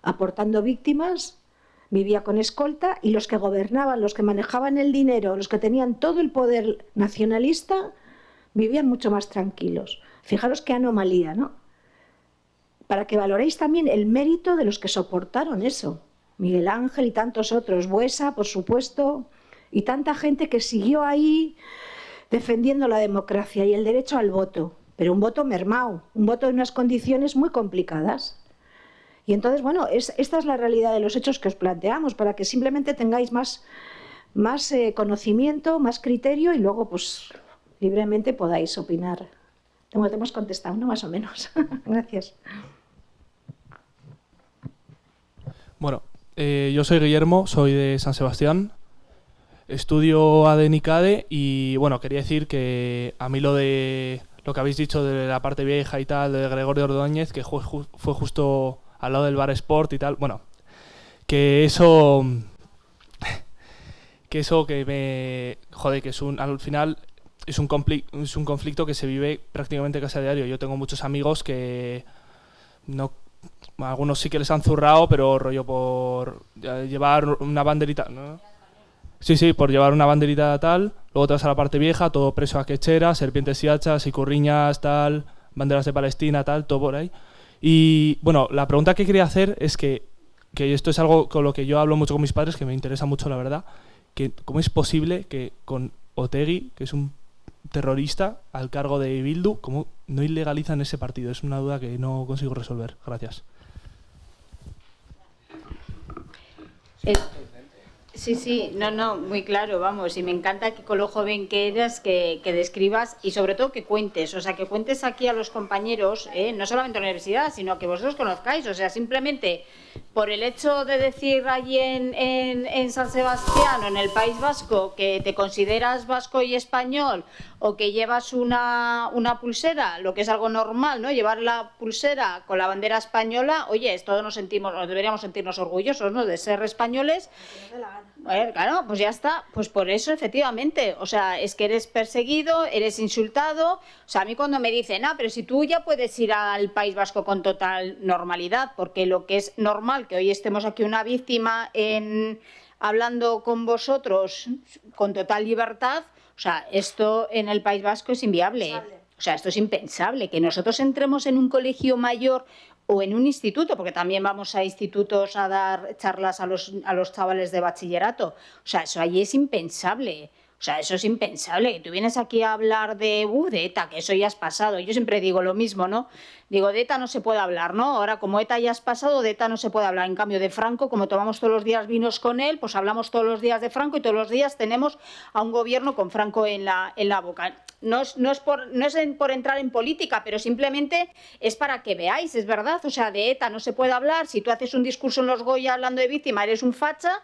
aportando víctimas, vivía con escolta, y los que gobernaban, los que manejaban el dinero, los que tenían todo el poder nacionalista, vivían mucho más tranquilos. Fijaros qué anomalía, ¿no? Para que valoréis también el mérito de los que soportaron eso. Miguel Ángel y tantos otros, Buesa, por supuesto, y tanta gente que siguió ahí defendiendo la democracia y el derecho al voto, pero un voto mermado, un voto en unas condiciones muy complicadas. Y entonces, bueno, esta es la realidad de los hechos que os planteamos, para que simplemente tengáis más conocimiento, más criterio, y luego, pues, libremente podáis opinar. Te hemos contestado, ¿no? Más o menos. Gracias. Bueno, yo soy Guillermo, soy de San Sebastián, estudio ADN y CADE, y bueno, quería decir que a mí lo que habéis dicho de la parte vieja y tal, de Gregorio Ordóñez, que fue justo al lado del Bar Sport y tal, bueno, que eso que me jode, que al final es un conflicto que se vive prácticamente casi a diario. Yo tengo muchos amigos que no, algunos sí que les han zurrado, pero rollo por llevar una banderita, ¿no? Sí, por llevar una banderita tal, luego te vas a la parte vieja, todo preso a quechera, serpientes y hachas, y curriñas, tal, banderas de Palestina, tal, todo por ahí. Y bueno, la pregunta que quería hacer es que esto es algo con lo que yo hablo mucho con mis padres, que me interesa mucho, la verdad, que cómo es posible que con Otegi, que es un terrorista al cargo de Bildu, ¿cómo no ilegalizan ese partido? Es una duda que no consigo resolver. Gracias. Sí, no, muy claro, vamos, y me encanta que con lo joven que eres, que describas y sobre todo que cuentes, o sea, que cuentes aquí a los compañeros, no solamente en la universidad, sino que vosotros conozcáis, o sea, simplemente por el hecho de decir allí en San Sebastián o en el País Vasco que te consideras vasco y español o que llevas una pulsera, lo que es algo normal, ¿no? Llevar la pulsera con la bandera española, oye, todos deberíamos sentirnos orgullosos, ¿no? De ser españoles. Claro, pues ya está, pues por eso efectivamente, o sea, es que eres perseguido, eres insultado, o sea, a mí cuando me dicen, pero si tú ya puedes ir al País Vasco con total normalidad, porque lo que es normal, que hoy estemos aquí una víctima hablando con vosotros con total libertad, o sea, esto en el País Vasco es inviable, o sea, esto es impensable, que nosotros entremos en un colegio mayor o en un instituto, porque también vamos a institutos a dar charlas a los chavales de bachillerato. O sea, eso allí es impensable. O sea, eso es impensable. Que tú vienes aquí a hablar de ETA, que eso ya has pasado. Yo siempre digo lo mismo, ¿no? Digo, de ETA no se puede hablar, ¿no? Ahora, como ETA ya has pasado, de ETA no se puede hablar. En cambio, de Franco, como tomamos todos los días vinos con él, pues hablamos todos los días de Franco y todos los días tenemos a un gobierno con Franco en la boca. No es por entrar en política, pero simplemente es para que veáis, es verdad. O sea, de ETA no se puede hablar. Si tú haces un discurso en los Goya hablando de víctima, eres un facha,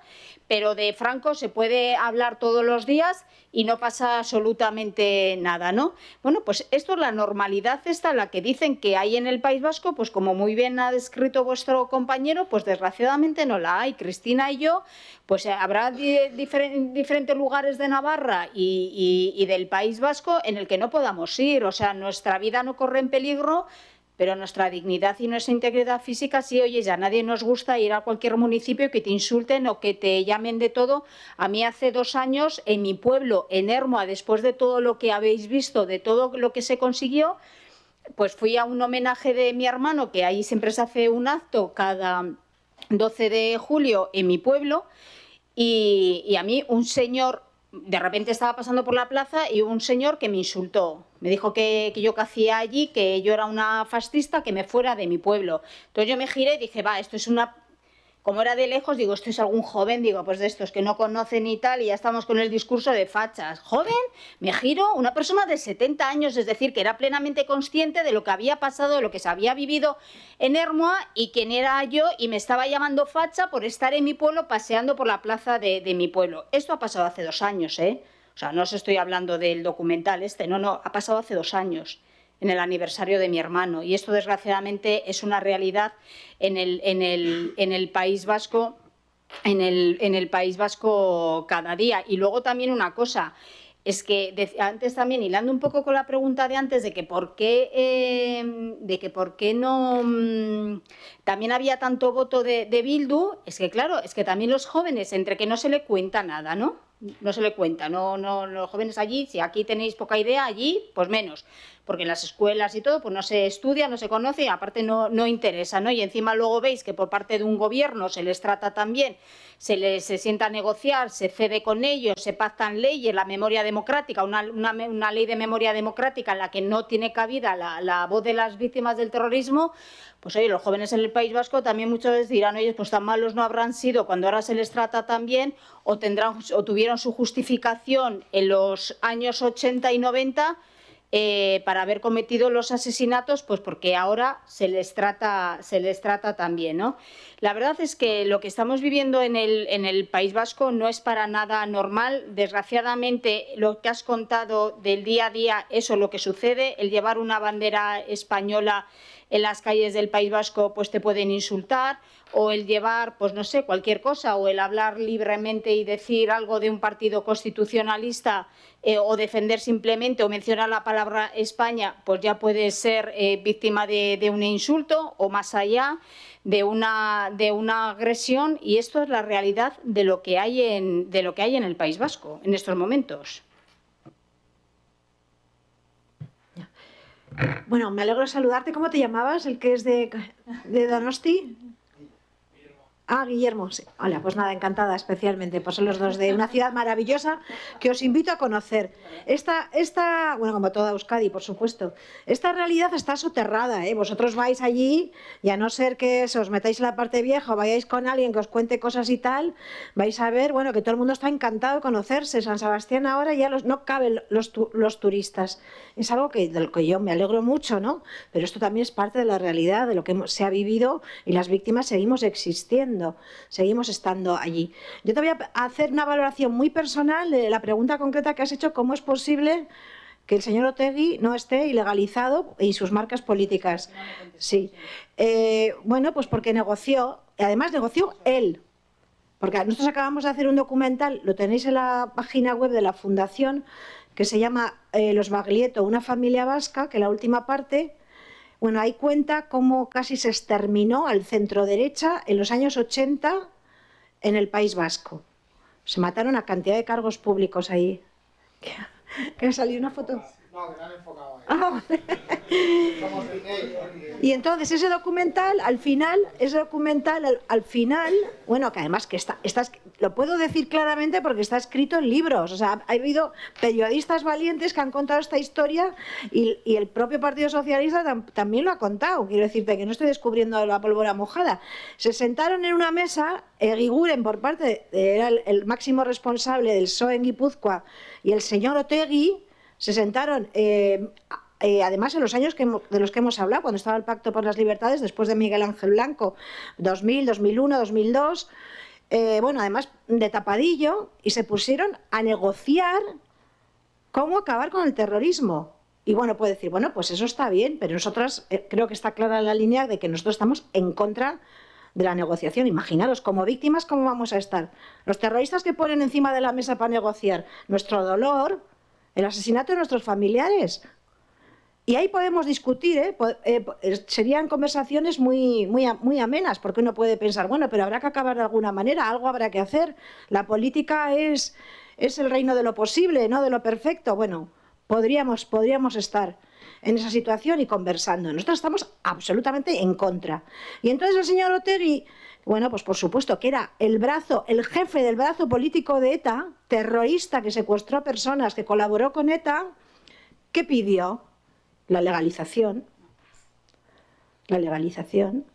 pero de Franco se puede hablar todos los días y no pasa absolutamente nada, ¿no? Bueno, pues esto es la normalidad esta, la que dicen que hay en el País Vasco, pues como muy bien ha descrito vuestro compañero, pues desgraciadamente no la hay. Cristina y yo, pues habrá diferentes lugares de Navarra y del País Vasco en el que no podamos ir, o sea, nuestra vida no corre en peligro, pero nuestra dignidad y nuestra integridad física sí. Oye, ya a nadie nos gusta ir a cualquier municipio que te insulten o que te llamen de todo. A mí hace 2 años en mi pueblo, en Ermua, después de todo lo que habéis visto, de todo lo que se consiguió, pues fui a un homenaje de mi hermano, que ahí siempre se hace un acto cada 12 de julio en mi pueblo, y a mí un señor, de repente estaba pasando por la plaza y un señor que me insultó. Me dijo que yo qué hacía allí, que yo era una fascista, que me fuera de mi pueblo. Entonces yo me giré y dije, esto es una... Como era de lejos, digo, esto es algún joven, digo, pues de estos que no conocen y tal, y ya estamos con el discurso de fachas. ¿Joven? Me giro, una persona de 70 años, es decir, que era plenamente consciente de lo que había pasado, de lo que se había vivido en Ermua, y quién era yo, y me estaba llamando facha por estar en mi pueblo, paseando por la plaza de mi pueblo. Esto ha pasado hace 2 años, ¿eh? O sea, no os estoy hablando del documental no, ha pasado hace 2 años. En el aniversario de mi hermano, y esto desgraciadamente es una realidad en el País Vasco, en el País Vasco cada día. Y luego también una cosa, es que antes también, hilando un poco con la pregunta de antes de que por qué no también había tanto voto de Bildu, es que claro, es que también los jóvenes, entre que no se le cuenta nada, ¿no? No se le cuenta, no, los jóvenes allí, si aquí tenéis poca idea, allí pues menos, porque en las escuelas y todo pues no se estudia, no se conoce y aparte no interesa, ¿no? Y encima luego veis que por parte de un gobierno se les trata también, se sienta a negociar, se cede con ellos, se pactan leyes, la memoria democrática, una ley de memoria democrática en la que no tiene cabida la voz de las víctimas del terrorismo. Pues oye, los jóvenes en el País Vasco también muchas veces dirán, oye, pues tan malos no habrán sido cuando ahora se les trata tan bien, o tuvieron su justificación en los años 80 y 90 para haber cometido los asesinatos, pues porque ahora se les trata tan bien, ¿no? La verdad es que lo que estamos viviendo en el País Vasco no es para nada normal. Desgraciadamente, lo que has contado del día a día, eso es lo que sucede. El llevar una bandera española en las calles del País Vasco pues te pueden insultar, o el llevar, pues no sé, cualquier cosa, o el hablar libremente y decir algo de un partido constitucionalista o defender simplemente o mencionar la palabra España, pues ya puede ser víctima de un insulto o más allá de una agresión, y esto es la realidad de lo que hay en el País Vasco en estos momentos. Bueno, me alegro de saludarte. ¿Cómo te llamabas? ¿El que es de Donosti? Ah, Guillermo, sí. Hola, pues nada, encantada especialmente. Pues son los dos de una ciudad maravillosa que os invito a conocer. Bueno, como toda Euskadi, por supuesto. Esta realidad está soterrada, ¿eh? Vosotros vais allí y a no ser que os metáis en la parte vieja o vayáis con alguien que os cuente cosas y tal, vais a ver, bueno, que todo el mundo está encantado de conocerse. San Sebastián ahora ya no caben los turistas. Es algo del que yo me alegro mucho, ¿no? Pero esto también es parte de la realidad, de lo que se ha vivido y las víctimas seguimos existiendo. Seguimos estando allí. Yo te voy a hacer una valoración muy personal de la pregunta concreta que has hecho: ¿cómo es posible que el señor Otegi no esté ilegalizado y sus marcas políticas? Sí. Bueno, pues porque negoció, además negoció él. Porque nosotros acabamos de hacer un documental, lo tenéis en la página web de la Fundación, que se llama Los Baglietto, una familia vasca, que la última parte... Bueno, ahí cuenta cómo casi se exterminó al centro-derecha en los años 80 en el País Vasco. Se mataron a cantidad de cargos públicos ahí. ¿Que ha salido una foto? No, que no han enfocado ahí. Ah, vale. Y entonces ese documental, al final, bueno, que además que lo puedo decir claramente porque está escrito en libros. O sea, ha habido periodistas valientes que han contado esta historia y el propio Partido Socialista también lo ha contado. Quiero decirte que no estoy descubriendo la pólvora mojada. Se sentaron en una mesa, Eguiguren por parte, era el máximo responsable del PSOE en Guipúzcoa, y el señor Otegi. Se sentaron, además en los años de los que hemos hablado, cuando estaba el Pacto por las Libertades, después de Miguel Ángel Blanco, 2000, 2001, 2002, bueno, además de tapadillo, y se pusieron a negociar cómo acabar con el terrorismo. Y bueno, puede decir, bueno, pues eso está bien, pero nosotros creo que está clara la línea de que nosotros estamos en contra de la negociación. Imaginaros, como víctimas, ¿cómo vamos a estar? Los terroristas que ponen encima de la mesa para negociar nuestro dolor, el asesinato de nuestros familiares. Y ahí podemos discutir, serían conversaciones muy amenas, porque uno puede pensar, bueno, pero habrá que acabar de alguna manera, algo habrá que hacer. La política es el reino de lo posible, no de lo perfecto. Bueno, podríamos estar en esa situación y conversando. Nosotros estamos absolutamente en contra. Y entonces el señor Otegi, bueno, pues por supuesto que era el jefe del brazo político de ETA, terrorista que secuestró personas, que colaboró con ETA, ¿qué pidió? La legalización. La legalización.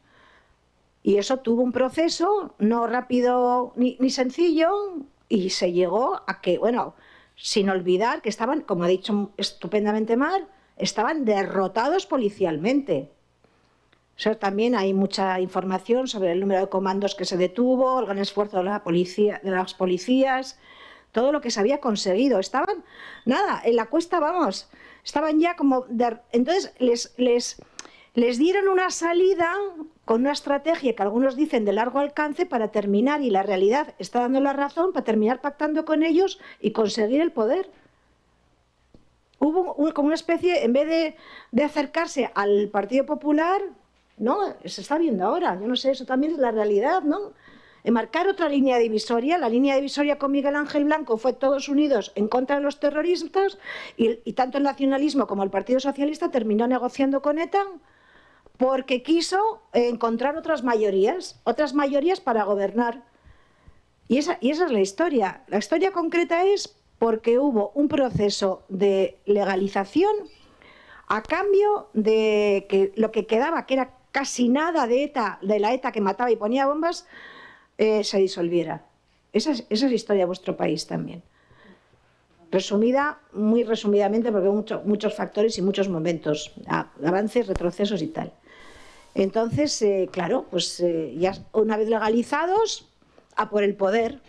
Y eso tuvo un proceso no rápido ni sencillo, y se llegó a que, bueno, sin olvidar que estaban, como ha dicho estupendamente Mar, estaban derrotados policialmente. O sea, también hay mucha información sobre el número de comandos que se detuvo, el gran esfuerzo de las policías, todo lo que se había conseguido. Estaban, nada, en la cuesta, vamos, estaban ya como... Entonces les dieron una salida con una estrategia que algunos dicen de largo alcance para terminar, y la realidad está dando la razón, para terminar pactando con ellos y conseguir el poder. Hubo como una especie, en vez de acercarse al Partido Popular, ¿no? Se está viendo ahora, yo no sé, eso también es la realidad, ¿no? Marcar otra línea divisoria. La línea divisoria con Miguel Ángel Blanco fue todos unidos en contra de los terroristas, y tanto el nacionalismo como el Partido Socialista terminó negociando con ETA porque quiso encontrar otras mayorías para gobernar. Y esa es la historia. La historia concreta es porque hubo un proceso de legalización a cambio de que lo que quedaba, que era casi nada de la ETA que mataba y ponía bombas, se disolviera. Esa es la historia de vuestro país también. Resumida, muy resumidamente, porque hay muchos factores y muchos momentos, avances, retrocesos y tal. Entonces, claro, pues ya una vez legalizados, a por el poder.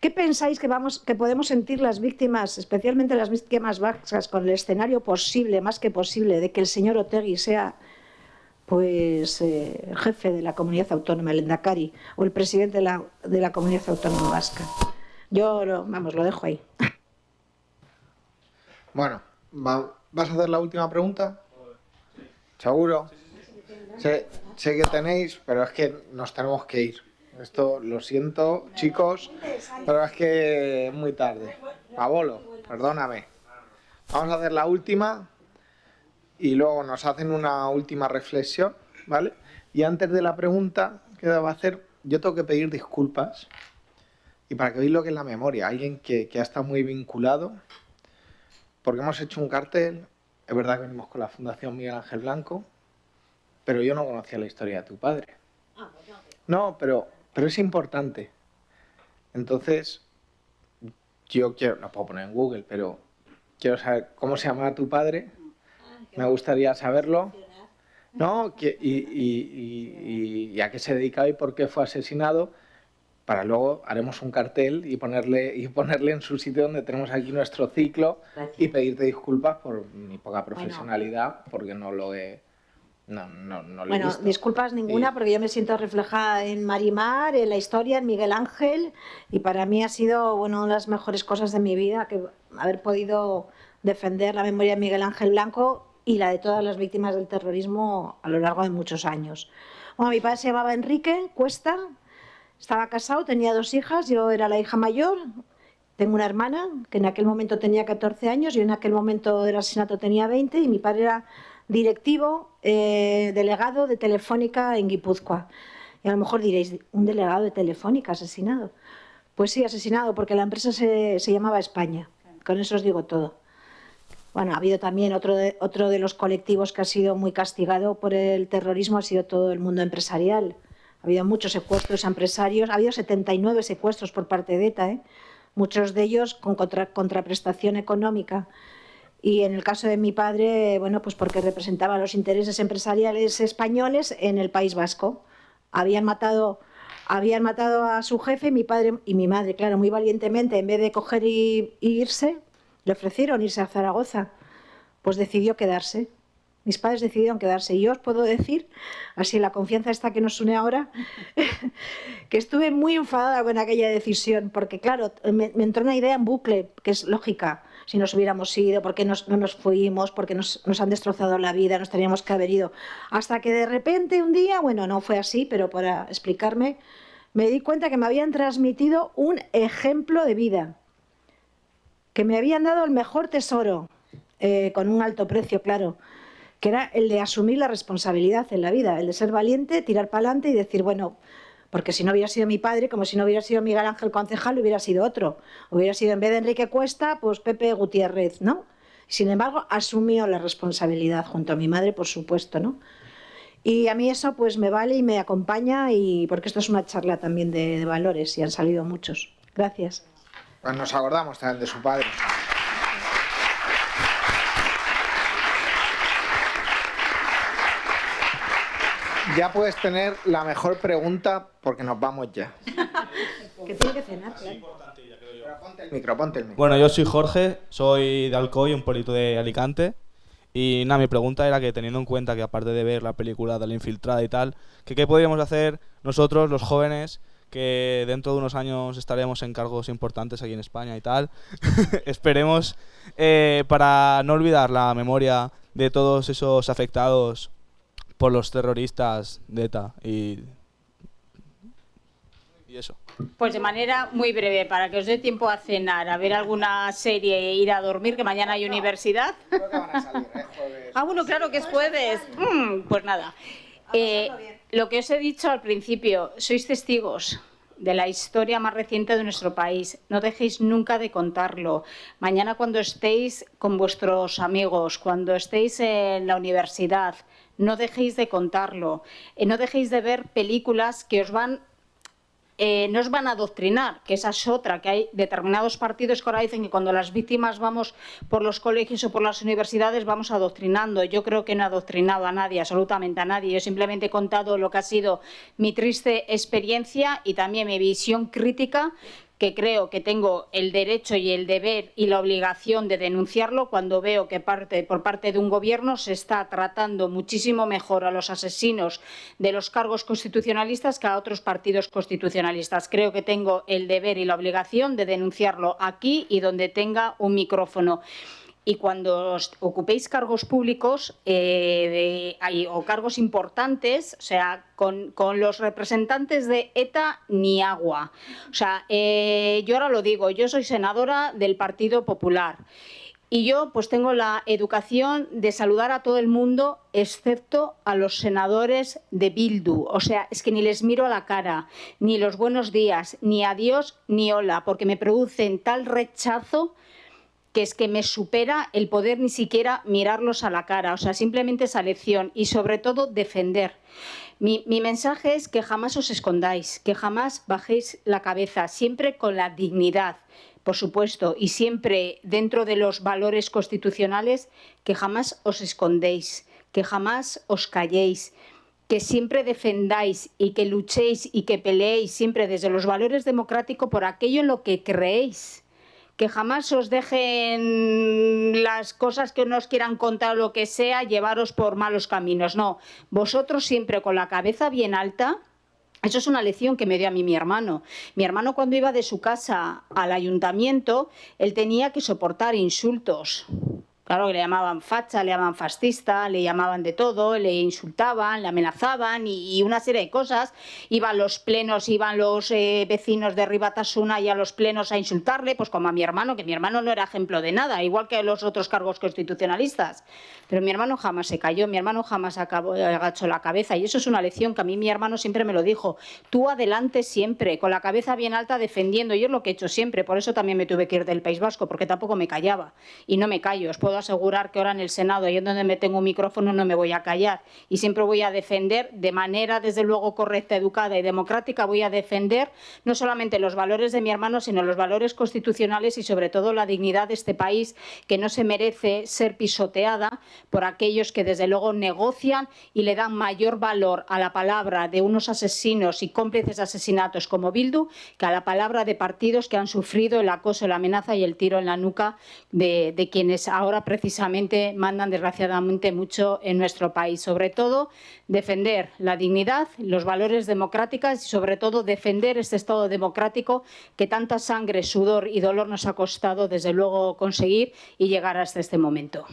¿Qué pensáis que podemos sentir las víctimas, especialmente las víctimas vascas, con el escenario posible, más que posible, de que el señor Otegi sea pues jefe de la comunidad autónoma, el Endacari, o el presidente de la comunidad autónoma vasca? Yo lo dejo ahí. Bueno, ¿vas a hacer la última pregunta? ¿Seguro? Sé que tenéis, pero es que nos tenemos que ir. Esto lo siento, chicos, pero es que es muy tarde. Pablo, perdóname. Vamos a hacer la última y luego nos hacen una última reflexión, ¿vale? Y antes de la pregunta, que va a hacer, yo tengo que pedir disculpas y para que veáis lo que es la memoria, alguien que ha estado muy vinculado, porque hemos hecho un cartel, es verdad que venimos con la Fundación Miguel Ángel Blanco, pero yo no conocía la historia de tu padre. No, pero es importante. Entonces, yo quiero, lo puedo poner en Google, pero quiero saber cómo se llamaba tu padre, me gustaría saberlo. ¿No? Y a qué se dedicaba y por qué fue asesinado, para luego haremos un cartel y ponerle en su sitio donde tenemos aquí nuestro ciclo. Gracias. Y pedirte disculpas por mi poca profesionalidad, porque no lo he... No lo he visto. Disculpas ninguna, porque yo me siento reflejada en Marimar, en la historia, en Miguel Ángel, y para mí ha sido una de las mejores cosas de mi vida, que haber podido defender la memoria de Miguel Ángel Blanco y la de todas las víctimas del terrorismo a lo largo de muchos años. Bueno, mi padre se llamaba Enrique Cuesta, estaba casado, tenía 2 hijas, yo era la hija mayor, tengo una hermana que en aquel momento tenía 14 años, yo en aquel momento del asesinato tenía 20 y mi padre era directivo, delegado de Telefónica en Guipúzcoa. Y a lo mejor diréis, ¿un delegado de Telefónica asesinado? Pues sí, asesinado, porque la empresa se llamaba España, con eso os digo todo. Bueno, ha habido también otro de los colectivos que ha sido muy castigado por el terrorismo, ha sido todo el mundo empresarial. Ha habido muchos secuestros a empresarios, ha habido 79 secuestros por parte de ETA, muchos de ellos con contraprestación económica. Y en el caso de mi padre, bueno, pues porque representaba los intereses empresariales españoles en el País Vasco. Habían matado a su jefe, mi padre y mi madre, claro, muy valientemente, en vez de coger y irse, le ofrecieron irse a Zaragoza, pues decidió quedarse. Mis padres decidieron quedarse. Y yo os puedo decir, así la confianza esta que nos une ahora, que estuve muy enfadada con aquella decisión, porque claro, me entró una idea en bucle, que es lógica. Si nos hubiéramos ido, por qué no nos fuimos, porque nos han destrozado la vida, nos teníamos que haber ido. Hasta que de repente un día, bueno, no fue así, pero para explicarme, me di cuenta que me habían transmitido un ejemplo de vida, que me habían dado el mejor tesoro, con un alto precio, claro, que era el de asumir la responsabilidad en la vida, el de ser valiente, tirar para adelante y decir, bueno, porque si no hubiera sido mi padre, como si no hubiera sido Miguel Ángel concejal, hubiera sido otro. Hubiera sido, en vez de Enrique Cuesta, pues Pepe Gutiérrez, ¿no? Sin embargo, asumió la responsabilidad junto a mi madre, por supuesto, ¿no? Y a mí eso pues me vale y me acompaña, y porque esto es una charla también de valores y han salido muchos. Gracias. Pues nos acordamos también de su padre. Ya puedes tener la mejor pregunta porque nos vamos ya. Que tiene que cenar, claro. Ponte el micro. Bueno, yo soy Jorge, soy de Alcoy, un pueblito de Alicante. Y nada, mi pregunta era que, teniendo en cuenta que aparte de ver la película de La Infiltrada y tal, que qué podríamos hacer nosotros, los jóvenes, que dentro de unos años estaremos en cargos importantes aquí en España y tal, esperemos, para no olvidar la memoria de todos esos afectados por los terroristas de ETA y eso. Pues de manera muy breve, para que os dé tiempo a cenar, a ver alguna serie e ir a dormir, que mañana hay universidad. Creo que van a salir, jueves. Ah, bueno, claro que es jueves. Pues nada. Lo que os he dicho al principio, sois testigos de la historia más reciente de nuestro país. No dejéis nunca de contarlo. Mañana, cuando estéis con vuestros amigos, cuando estéis en la universidad, no dejéis de contarlo. No dejéis de ver películas que no os van a adoctrinar, que esa es otra, que hay determinados partidos que ahora dicen que cuando las víctimas vamos por los colegios o por las universidades vamos adoctrinando. Yo creo que no he adoctrinado a nadie, absolutamente a nadie. Yo simplemente he contado lo que ha sido mi triste experiencia y también mi visión crítica, que creo que tengo el derecho y el deber y la obligación de denunciarlo cuando veo que por parte de un gobierno se está tratando muchísimo mejor a los asesinos de los cargos constitucionalistas que a otros partidos constitucionalistas. Creo que tengo el deber y la obligación de denunciarlo aquí y donde tenga un micrófono. Y cuando os ocupéis cargos públicos o cargos importantes, o sea, con los representantes de ETA ni agua. O sea, yo ahora lo digo, yo soy senadora del Partido Popular Y yo pues tengo la educación de saludar a todo el mundo, excepto a los senadores de Bildu. O sea, es que ni les miro a la cara, ni los buenos días, ni adiós, ni hola, porque me producen tal rechazo que es que me supera el poder ni siquiera mirarlos a la cara. O sea, simplemente esa lección y sobre todo defender. Mi mensaje es que jamás os escondáis, que jamás bajéis la cabeza, siempre con la dignidad, por supuesto, y siempre dentro de los valores constitucionales, que jamás os escondéis, que jamás os calléis, que siempre defendáis y que luchéis y que peleéis siempre desde los valores democráticos por aquello en lo que creéis. Que jamás os dejen las cosas que no os quieran contar o lo que sea, llevaros por malos caminos. No, vosotros siempre con la cabeza bien alta. Eso es una lección que me dio a mí mi hermano. Mi hermano cuando iba de su casa al ayuntamiento, él tenía que soportar insultos. Claro, que le llamaban facha, le llamaban fascista, le llamaban de todo, le insultaban, le amenazaban y una serie de cosas. Iban los plenos, iban los vecinos de Ribatasuna y a los plenos a insultarle, pues como a mi hermano, que mi hermano no era ejemplo de nada, igual que los otros cargos constitucionalistas. Pero mi hermano jamás se cayó, mi hermano jamás agachó la cabeza y eso es una lección que a mí mi hermano siempre me lo dijo. Tú adelante siempre, con la cabeza bien alta defendiendo, y es lo que he hecho siempre, por eso también me tuve que ir del País Vasco, porque tampoco me callaba y no me callo. Os puedo asegurar que ahora en el Senado y en donde me tengo un micrófono no me voy a callar y siempre voy a defender de manera desde luego correcta, educada y democrática, voy a defender no solamente los valores de mi hermano sino los valores constitucionales y sobre todo la dignidad de este país que no se merece ser pisoteada por aquellos que desde luego negocian y le dan mayor valor a la palabra de unos asesinos y cómplices de asesinatos como Bildu que a la palabra de partidos que han sufrido el acoso, la amenaza y el tiro en la nuca de quienes ahora precisamente mandan desgraciadamente mucho en nuestro país. Sobre todo defender la dignidad, los valores democráticos y sobre todo defender este Estado democrático que tanta sangre, sudor y dolor nos ha costado desde luego conseguir y llegar hasta este momento.